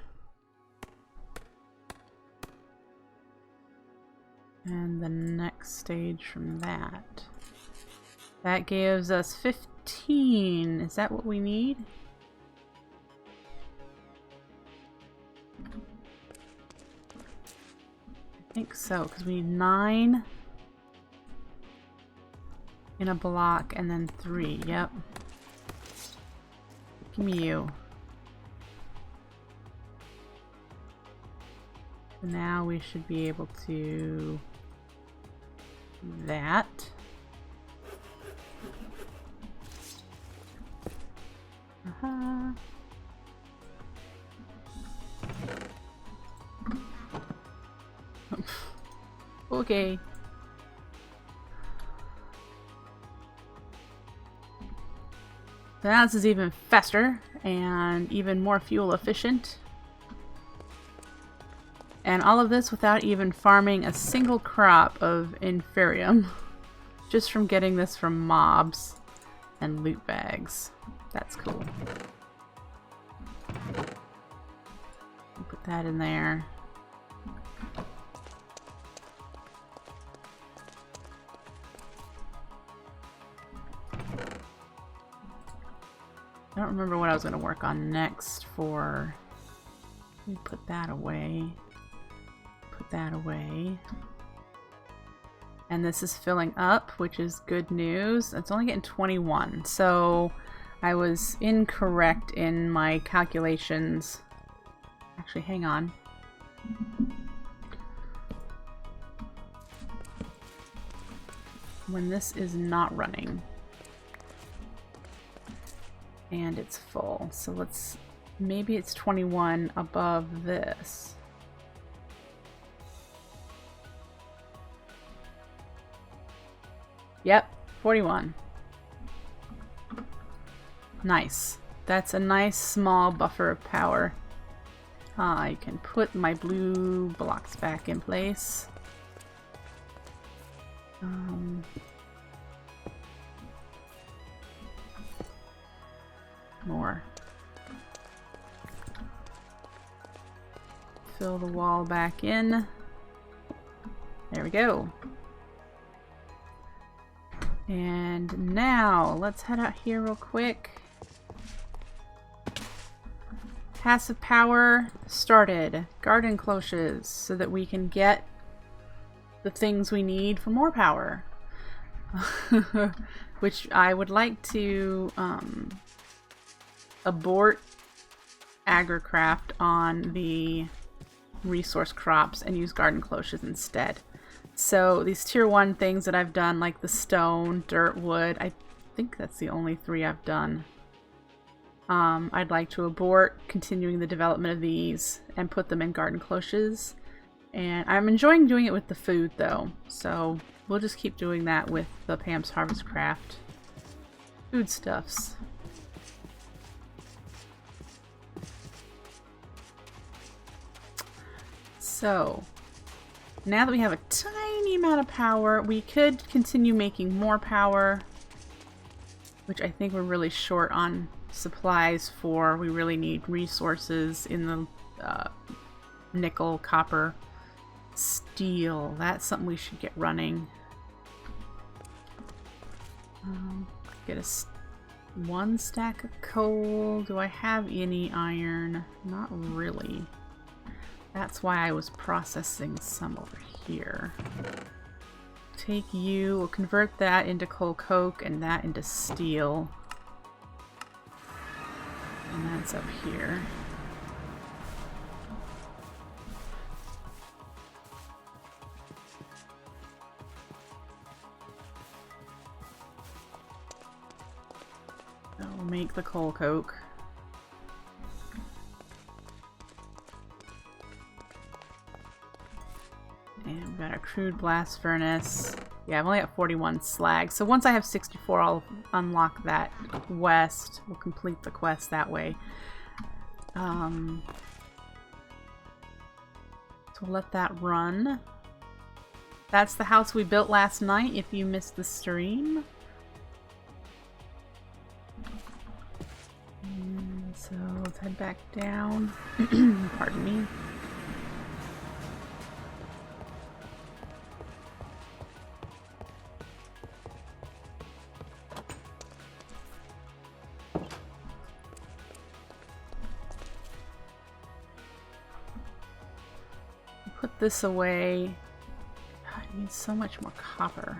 And the next stage from that. That gives us 15. Is that what we need? I think so, because we need 9 in a block and then 3. Yep. Give me you. So now we should be able to do that. Okay. So now this is even faster and even more fuel efficient. And all of this without even farming a single crop of inferium. Just from getting this from mobs and loot bags. That's cool. Put that in there. I don't remember what I was going to work on next for... Let me put that away. Put that away. And this is filling up, which is good news. It's only getting 21, so I was incorrect in my calculations. Actually, hang on. When this is not running. And it's full. So let's... Maybe it's 21 above this. Yep, 41. Nice. That's a nice small buffer of power. I can put my blue blocks back in place. More. Fill the wall back in. There we go. And now, let's head out here real quick. Passive power started. Garden cloches, so that we can get the things we need for more power. Which I would like to abort AgriCraft on the resource crops and use garden cloches instead. So these tier 1 things that I've done, like the stone, dirt, wood, I think that's the only 3 I've done. I'd like to abort continuing the development of these and put them in garden cloches. And I'm enjoying doing it with the food though, so we'll just keep doing that with the Pam's Harvest Craft foodstuffs. So, now that we have a tiny amount of power, we could continue making more power, which I think we're really short on supplies for. We really need resources in the nickel, copper, steel. That's something we should get running. Get a 1 stack of coal. Do I have any iron? Not really. That's why I was processing some over here. Take you, we'll convert that into coal coke and that into steel. And that's up here. So we'll make the coal coke. And we've got our crude blast furnace. Yeah, I've only got 41 slag. So once I have 64, I'll unlock that quest. We'll complete the quest that way. So we'll let that run. That's the house we built last night, if you missed the stream. And so let's head back down. Pardon me. Put this away. God, I need so much more copper.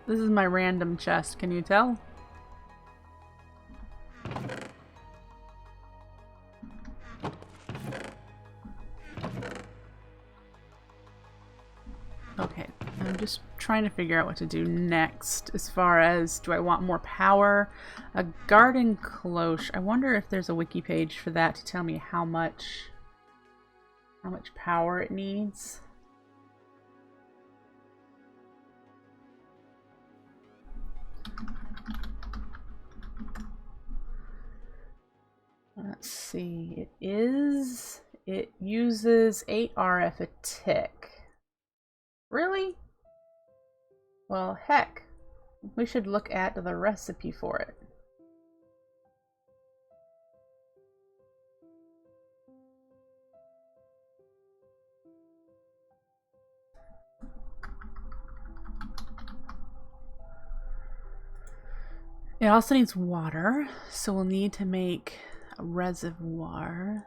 This is my random chest, can you tell? Okay, I'm just trying to figure out what to do next as far as, do I want more power? A garden cloche. I wonder if there's a wiki page for that to tell me how much power it needs. Let's see, it uses 8 RF a tick. Really? Well, heck, we should look at the recipe for it. It also needs water, so we'll need to make a reservoir.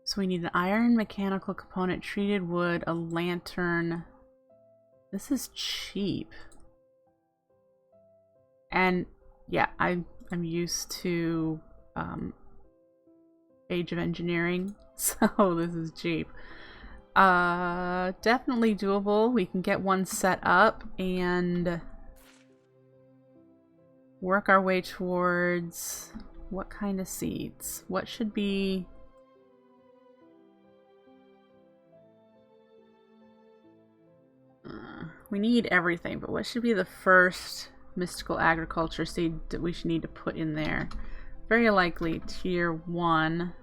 So we need an iron mechanical component, treated wood, a lantern. This is cheap. And yeah, I'm used to Age of Engineering, so this is cheap. Definitely doable. We can get one set up and work our way towards what kind of seeds? What should be... we need everything, but what should be the first mystical agriculture seed that we should need to put in there? Very likely tier 1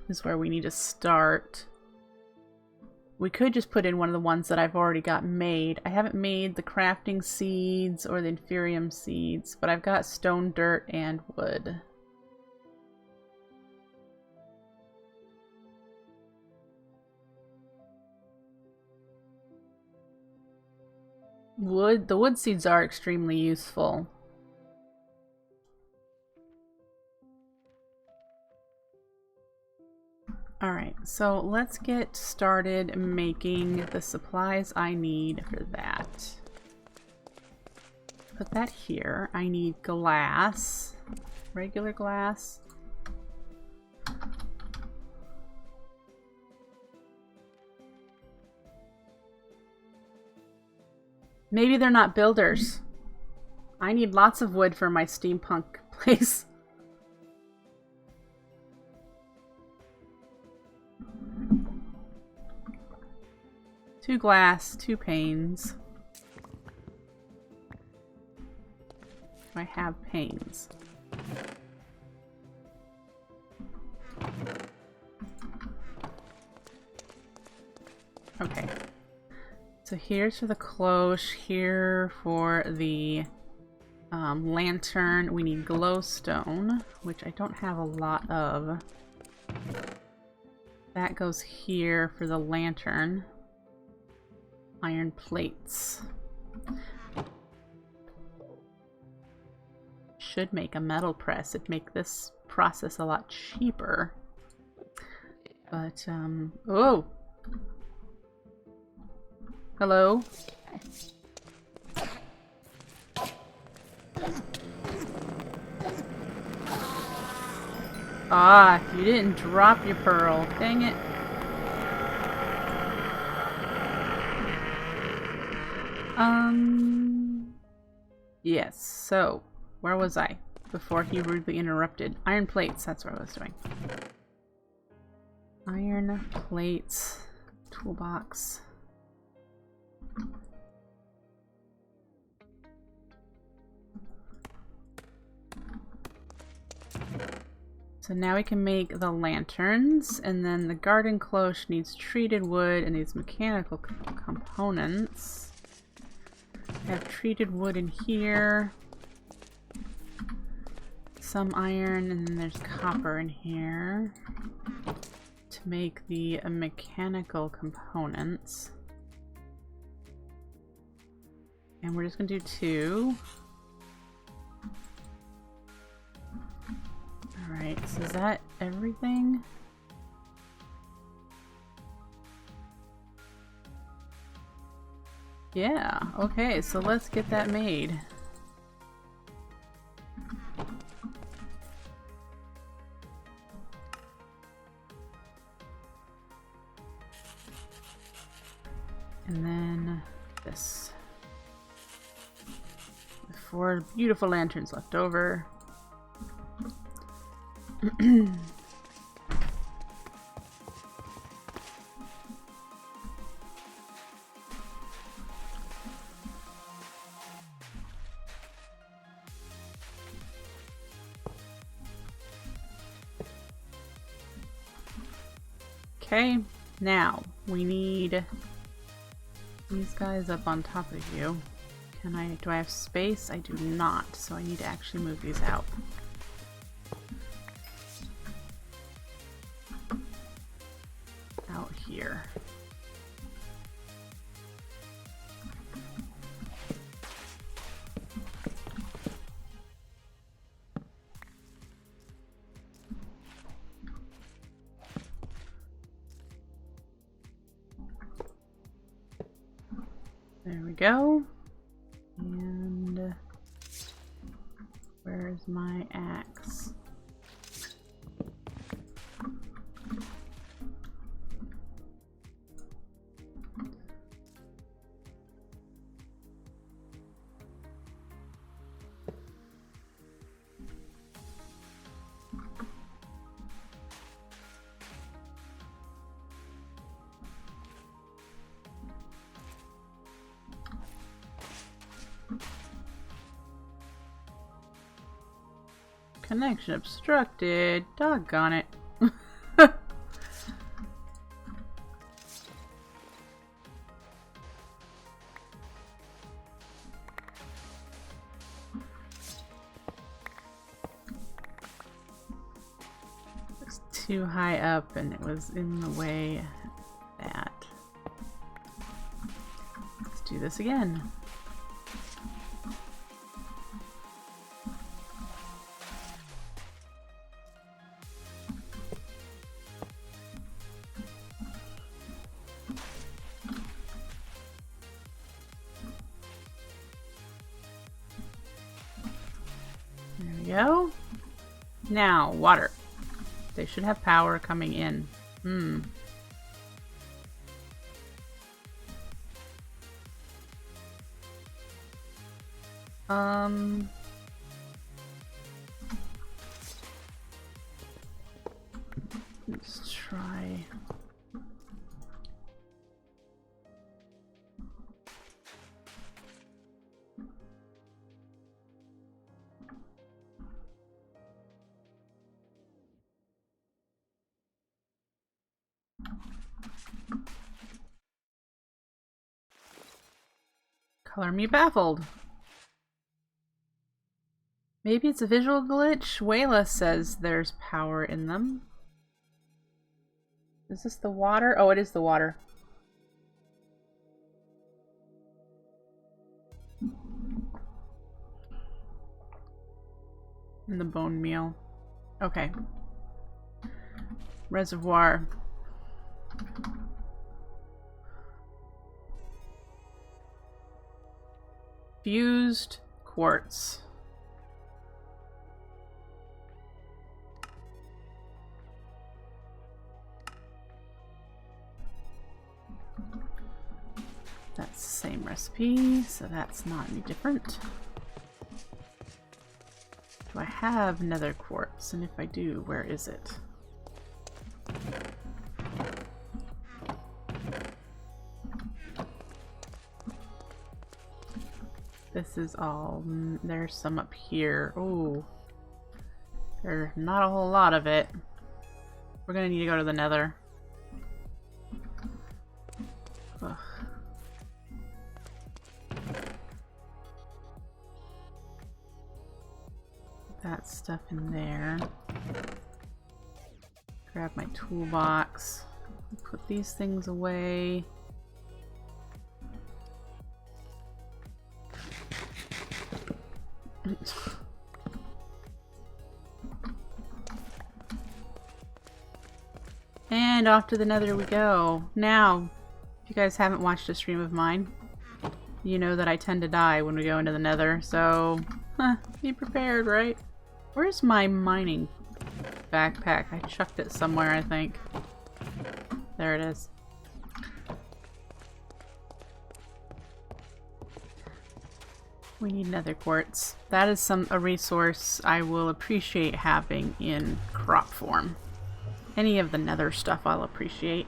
is where we need to start. We could just put in one of the ones that I've already got made. I haven't made the crafting seeds or the inferium seeds, but I've got stone, dirt, and wood. The wood seeds are extremely useful. Alright, so let's get started making the supplies I need for that. Put that here. I need glass. Regular glass. Maybe they're not builders. I need lots of wood for my steampunk place. Two glass, 2 panes. I have panes. Okay. So here's for the cloche, here for the lantern. We need glowstone, which I don't have a lot of. That goes here for the lantern. Iron plates. Should make a metal press. It'd make this process a lot cheaper. But, oh! Hello? Ah, you didn't drop your pearl. Dang it. Yes, so where was I before he rudely interrupted? Iron plates, that's what I was doing. Iron plates, toolbox. So now we can make the lanterns, and then the garden cloche needs treated wood and these mechanical components. I have treated wood in here, some iron, and then there's copper in here to make the mechanical components. And we're just gonna do 2. Alright, so is that everything? Yeah, okay, so let's get that made. And then this. 4 beautiful lanterns left over. Okay, now we need these guys up on top of you. Do I have space? I do not, so I need to actually move these out. Out here. There we go. And where's my axe? Connection obstructed. Doggone it. It's too high up and it was in the way of that. Let's do this again. There we go. Now, water. They should have power coming in. Let's try. Color me baffled. Maybe it's a visual glitch? Wayla says there's power in them. Is this the water? Oh, it is the water. And the bone meal. Okay. Reservoir. Fused quartz. That's the same recipe, so that's not any different. Do I have nether quartz? And if I do, where is it? This is all... there's some up here. Oh, there's not a whole lot of it. We're gonna need to go to the nether. Ugh. That stuff in there. Grab my toolbox. Put these things away. And off to the nether we go. Now, if you guys haven't watched a stream of mine, you know that I tend to die when we go into the nether, so be prepared, right? Where's my mining backpack? I chucked it somewhere, I think. There it is. We need nether quartz. That is a resource I will appreciate having in crop form. Any of the nether stuff I'll appreciate.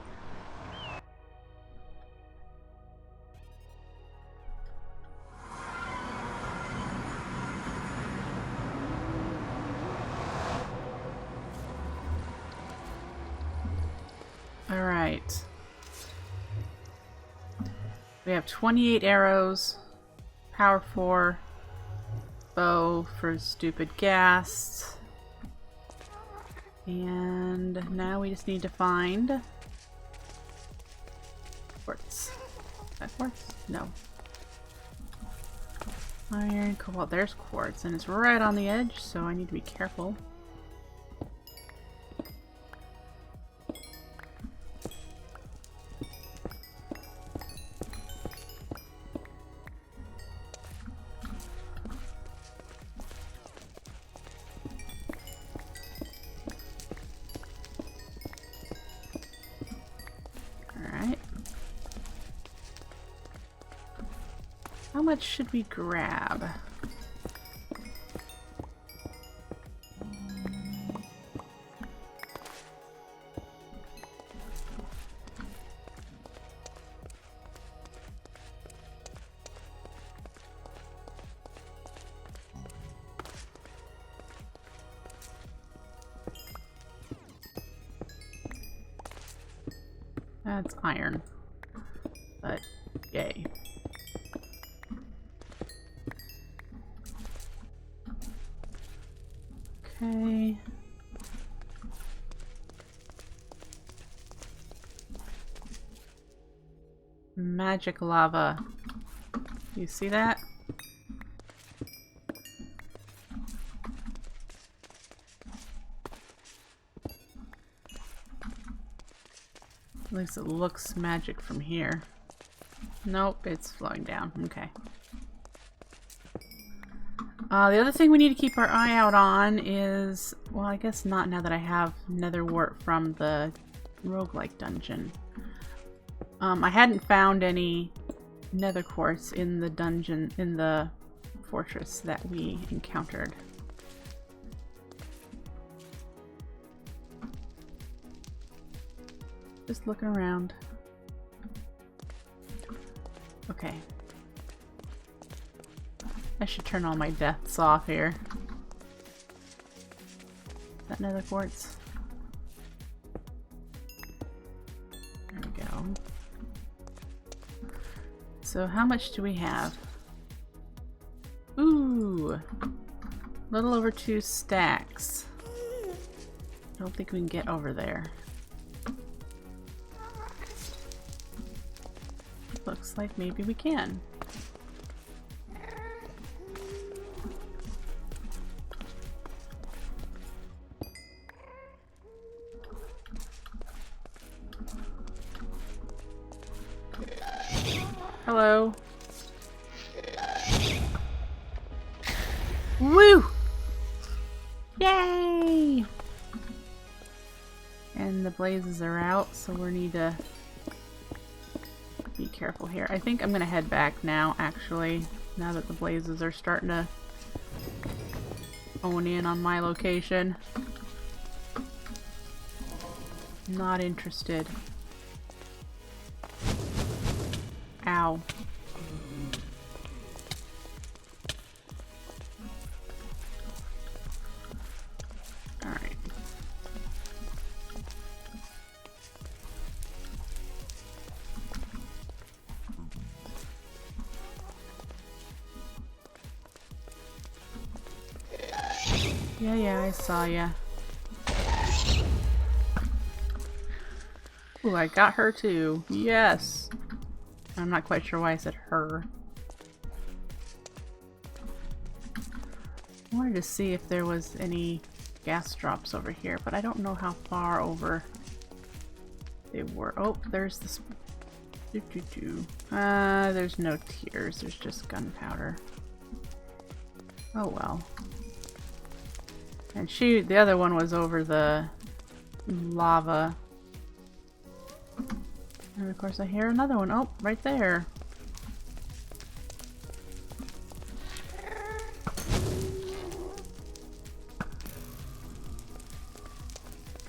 Alright. We have 28 arrows. Power 4. Bow for stupid gas. And now we just need to find quartz. Is that quartz? No. Iron, cobalt. There's quartz, and it's right on the edge, so I need to be careful. How much should we grab? That's iron, but yay. Okay. Magic lava. You see that? At least it looks magic from here. Nope, it's flowing down. Okay. The other thing we need to keep our eye out on is, well, I guess not now that I have nether wart from the roguelike dungeon. I hadn't found any nether quartz in the dungeon, in the fortress that we encountered. Just looking around. Okay. I should turn all my deaths off here. Is that nether quartz? There we go. So how much do we have? Ooh! A little over 2 stacks. I don't think we can get over there. Looks like maybe we can. Hello. Woo! Yay! And the blazes are out, so we need to be careful here. I think I'm gonna head back now, actually, now that the blazes are starting to own in on my location. Not interested. Ow. Alright. Yeah, I saw ya. Ooh, I got her too. Yes! I'm not quite sure why I said her. I wanted to see if there was any gas drops over here, but I don't know how far over they were. Oh, there's this. There's no tears, there's just gunpowder. Oh well. And the other one was over the lava. And of course I hear another one. Oh, right there.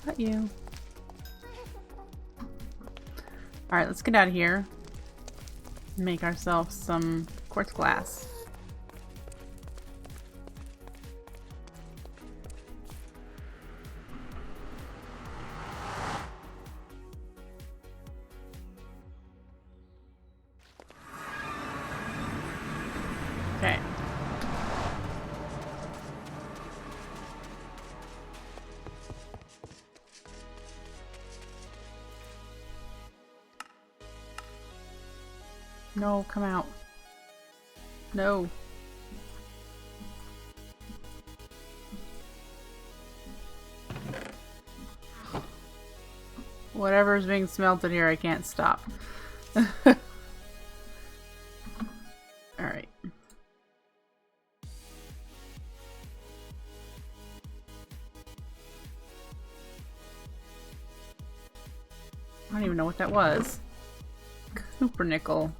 Got you. Alright, let's get out of here. Make ourselves some quartz glass. Okay. No, come out. No. Whatever's being smelted here, I can't stop. Alright. I don't even know what that was. Coopernickel.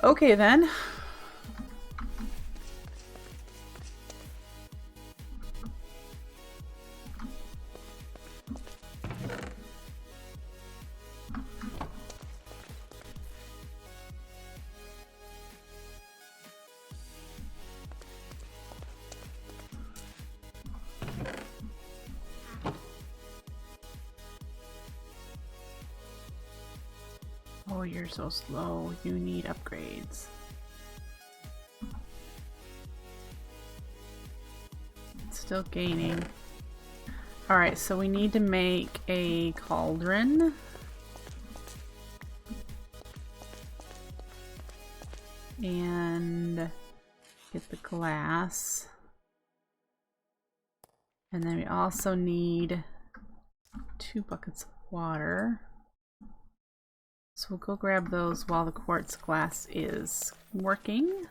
Okay then. Oh, you're so slow. You need upgrades. It's still gaining. Alright, so we need to make a cauldron. And get the glass. And then we also need 2 buckets of water. So we'll go grab those while the quartz glass is working.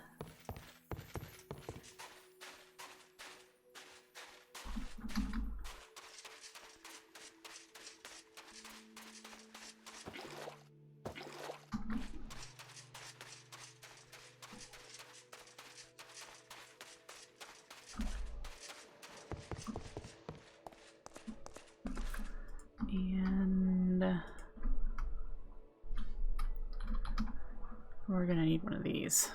And we're gonna need one of these.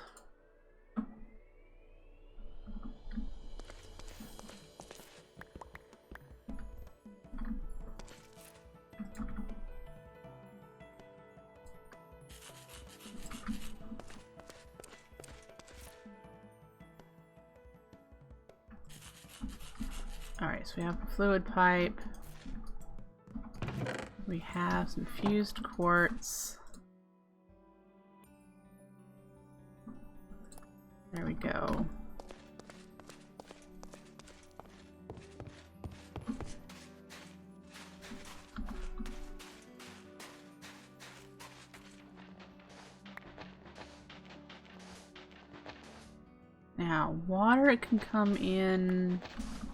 Alright, so we have a fluid pipe. We have some fused quartz. There we go. Now, water, it can come in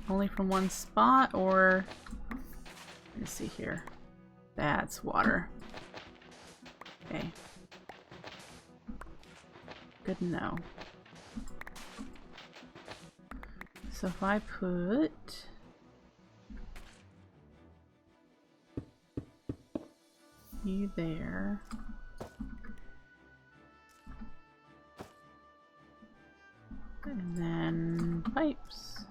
only from one spot, or let me see here. That's water. Okay. Good to know. So if I put you there, and then pipes.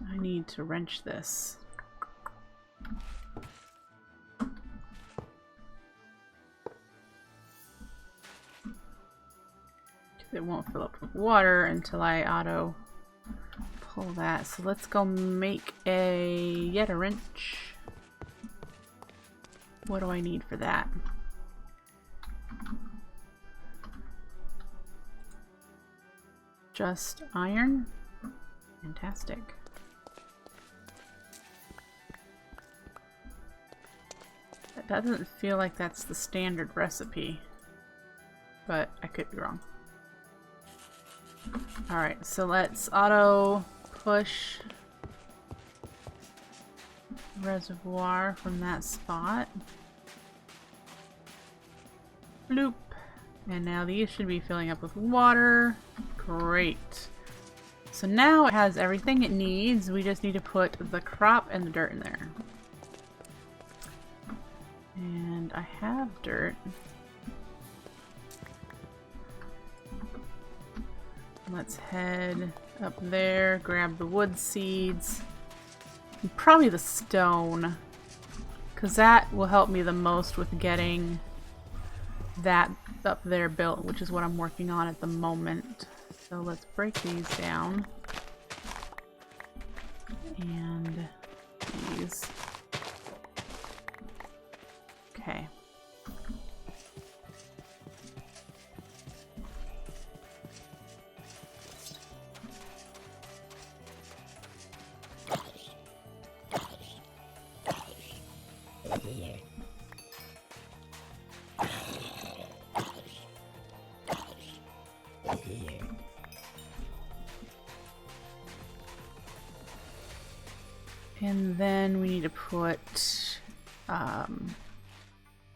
I need to wrench this. It won't fill up with water until I auto pull that. So let's go make yet a wrench. What do I need for that? Just iron? Fantastic. That doesn't feel like that's the standard recipe, but I could be wrong. Alright, so let's auto push reservoir from that spot. Bloop. And now these should be filling up with water. Great. So now it has everything it needs. We just need to put the crop and the dirt in there. And I have dirt. Let's head up there, grab the wood seeds, and probably the stone, because that will help me the most with getting that up there built, which is what I'm working on at the moment. So let's break these down. And these. Okay. And then we need to put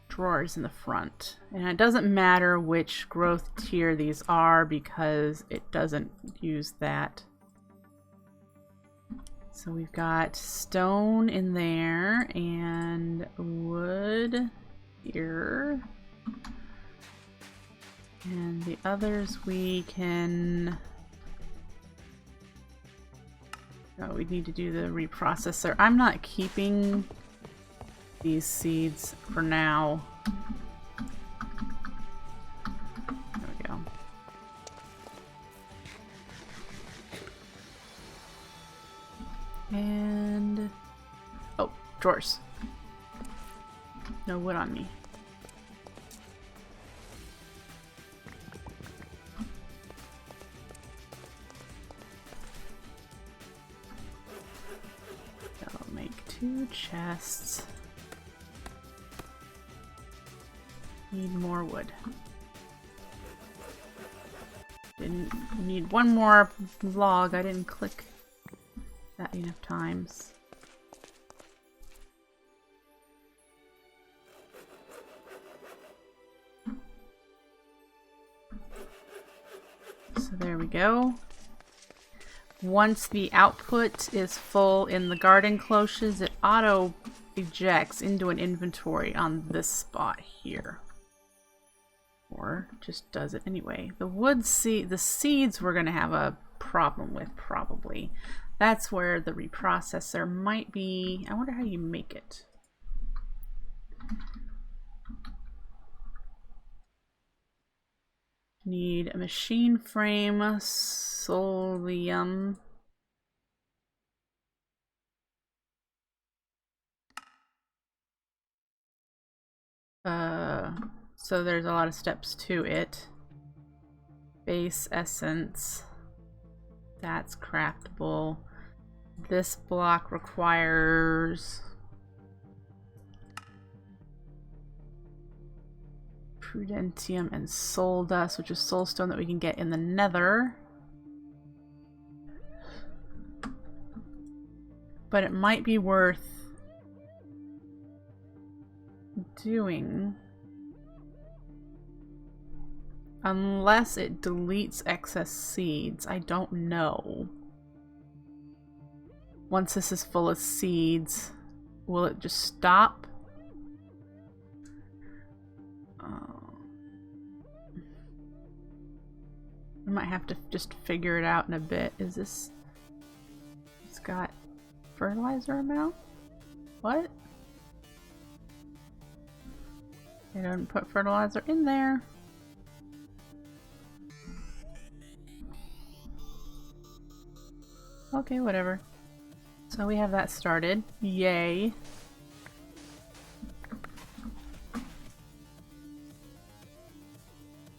drawers in the front. And it doesn't matter which growth tier these are because it doesn't use that. So we've got stone in there and wood here. And the others we can... Oh, we need to do the reprocessor. I'm not keeping these seeds for now. There we go. And... oh, drawers. No wood on me. I'll make 2 chests. Need more wood. Didn't need one more log. I didn't click that enough times. So there we go. Once the output is full in the garden cloches, it auto ejects into an inventory on this spot here. Or just does it anyway. The seeds we're going to have a problem with probably. That's where the reprocessor might be. I wonder how you make it. Need a machine frame, solium. So there's a lot of steps to it. Base essence. That's craftable. This block requires prudentium and soul dust, which is soulstone that we can get in the nether. but it might be worth doing unless it deletes excess seeds. I don't know. Once this is full of seeds, will it just stop? I might have to just figure it out in a bit. Is this... It's got fertilizer amount? What? They don't put fertilizer in there. Okay, whatever. So we have that started. Yay.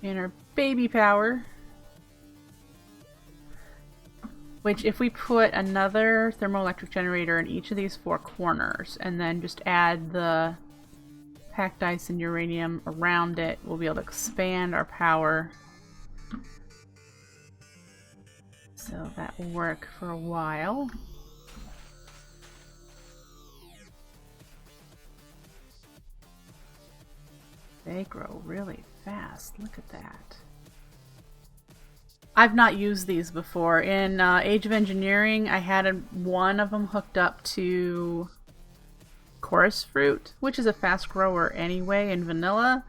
And our baby power. Which, if we put another thermoelectric generator in each of these 4 corners, and then just add the packed ice and uranium around it, we'll be able to expand our power. So that will work for a while. They grow really fast. Look at that. I've not used these before. In Age of Engineering, I had one of them hooked up to chorus fruit, which is a fast grower anyway in vanilla.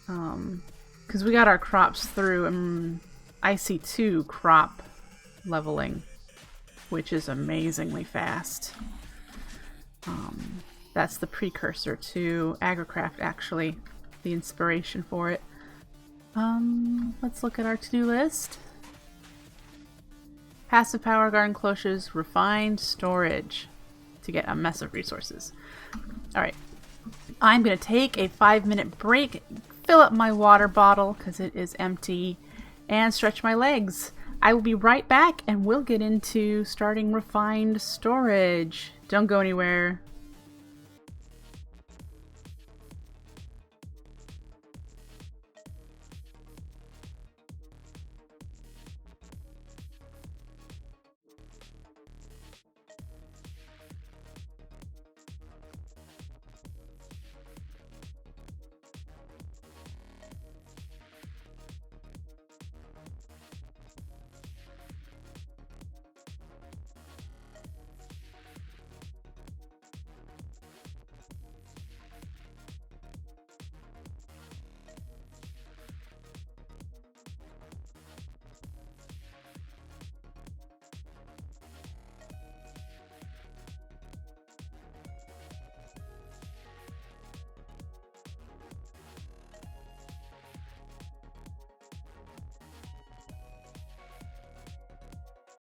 Because we got our crops through IC2 crop leveling, which is amazingly fast. That's the precursor to AgriCraft, actually, the inspiration for it. Let's look at our to-do list. Passive power garden cloches, refined storage to get a mess of resources. Alright, I'm going to take a 5-minute break, fill up my water bottle because it is empty, and stretch my legs. I will be right back and we'll get into starting refined storage. Don't go anywhere.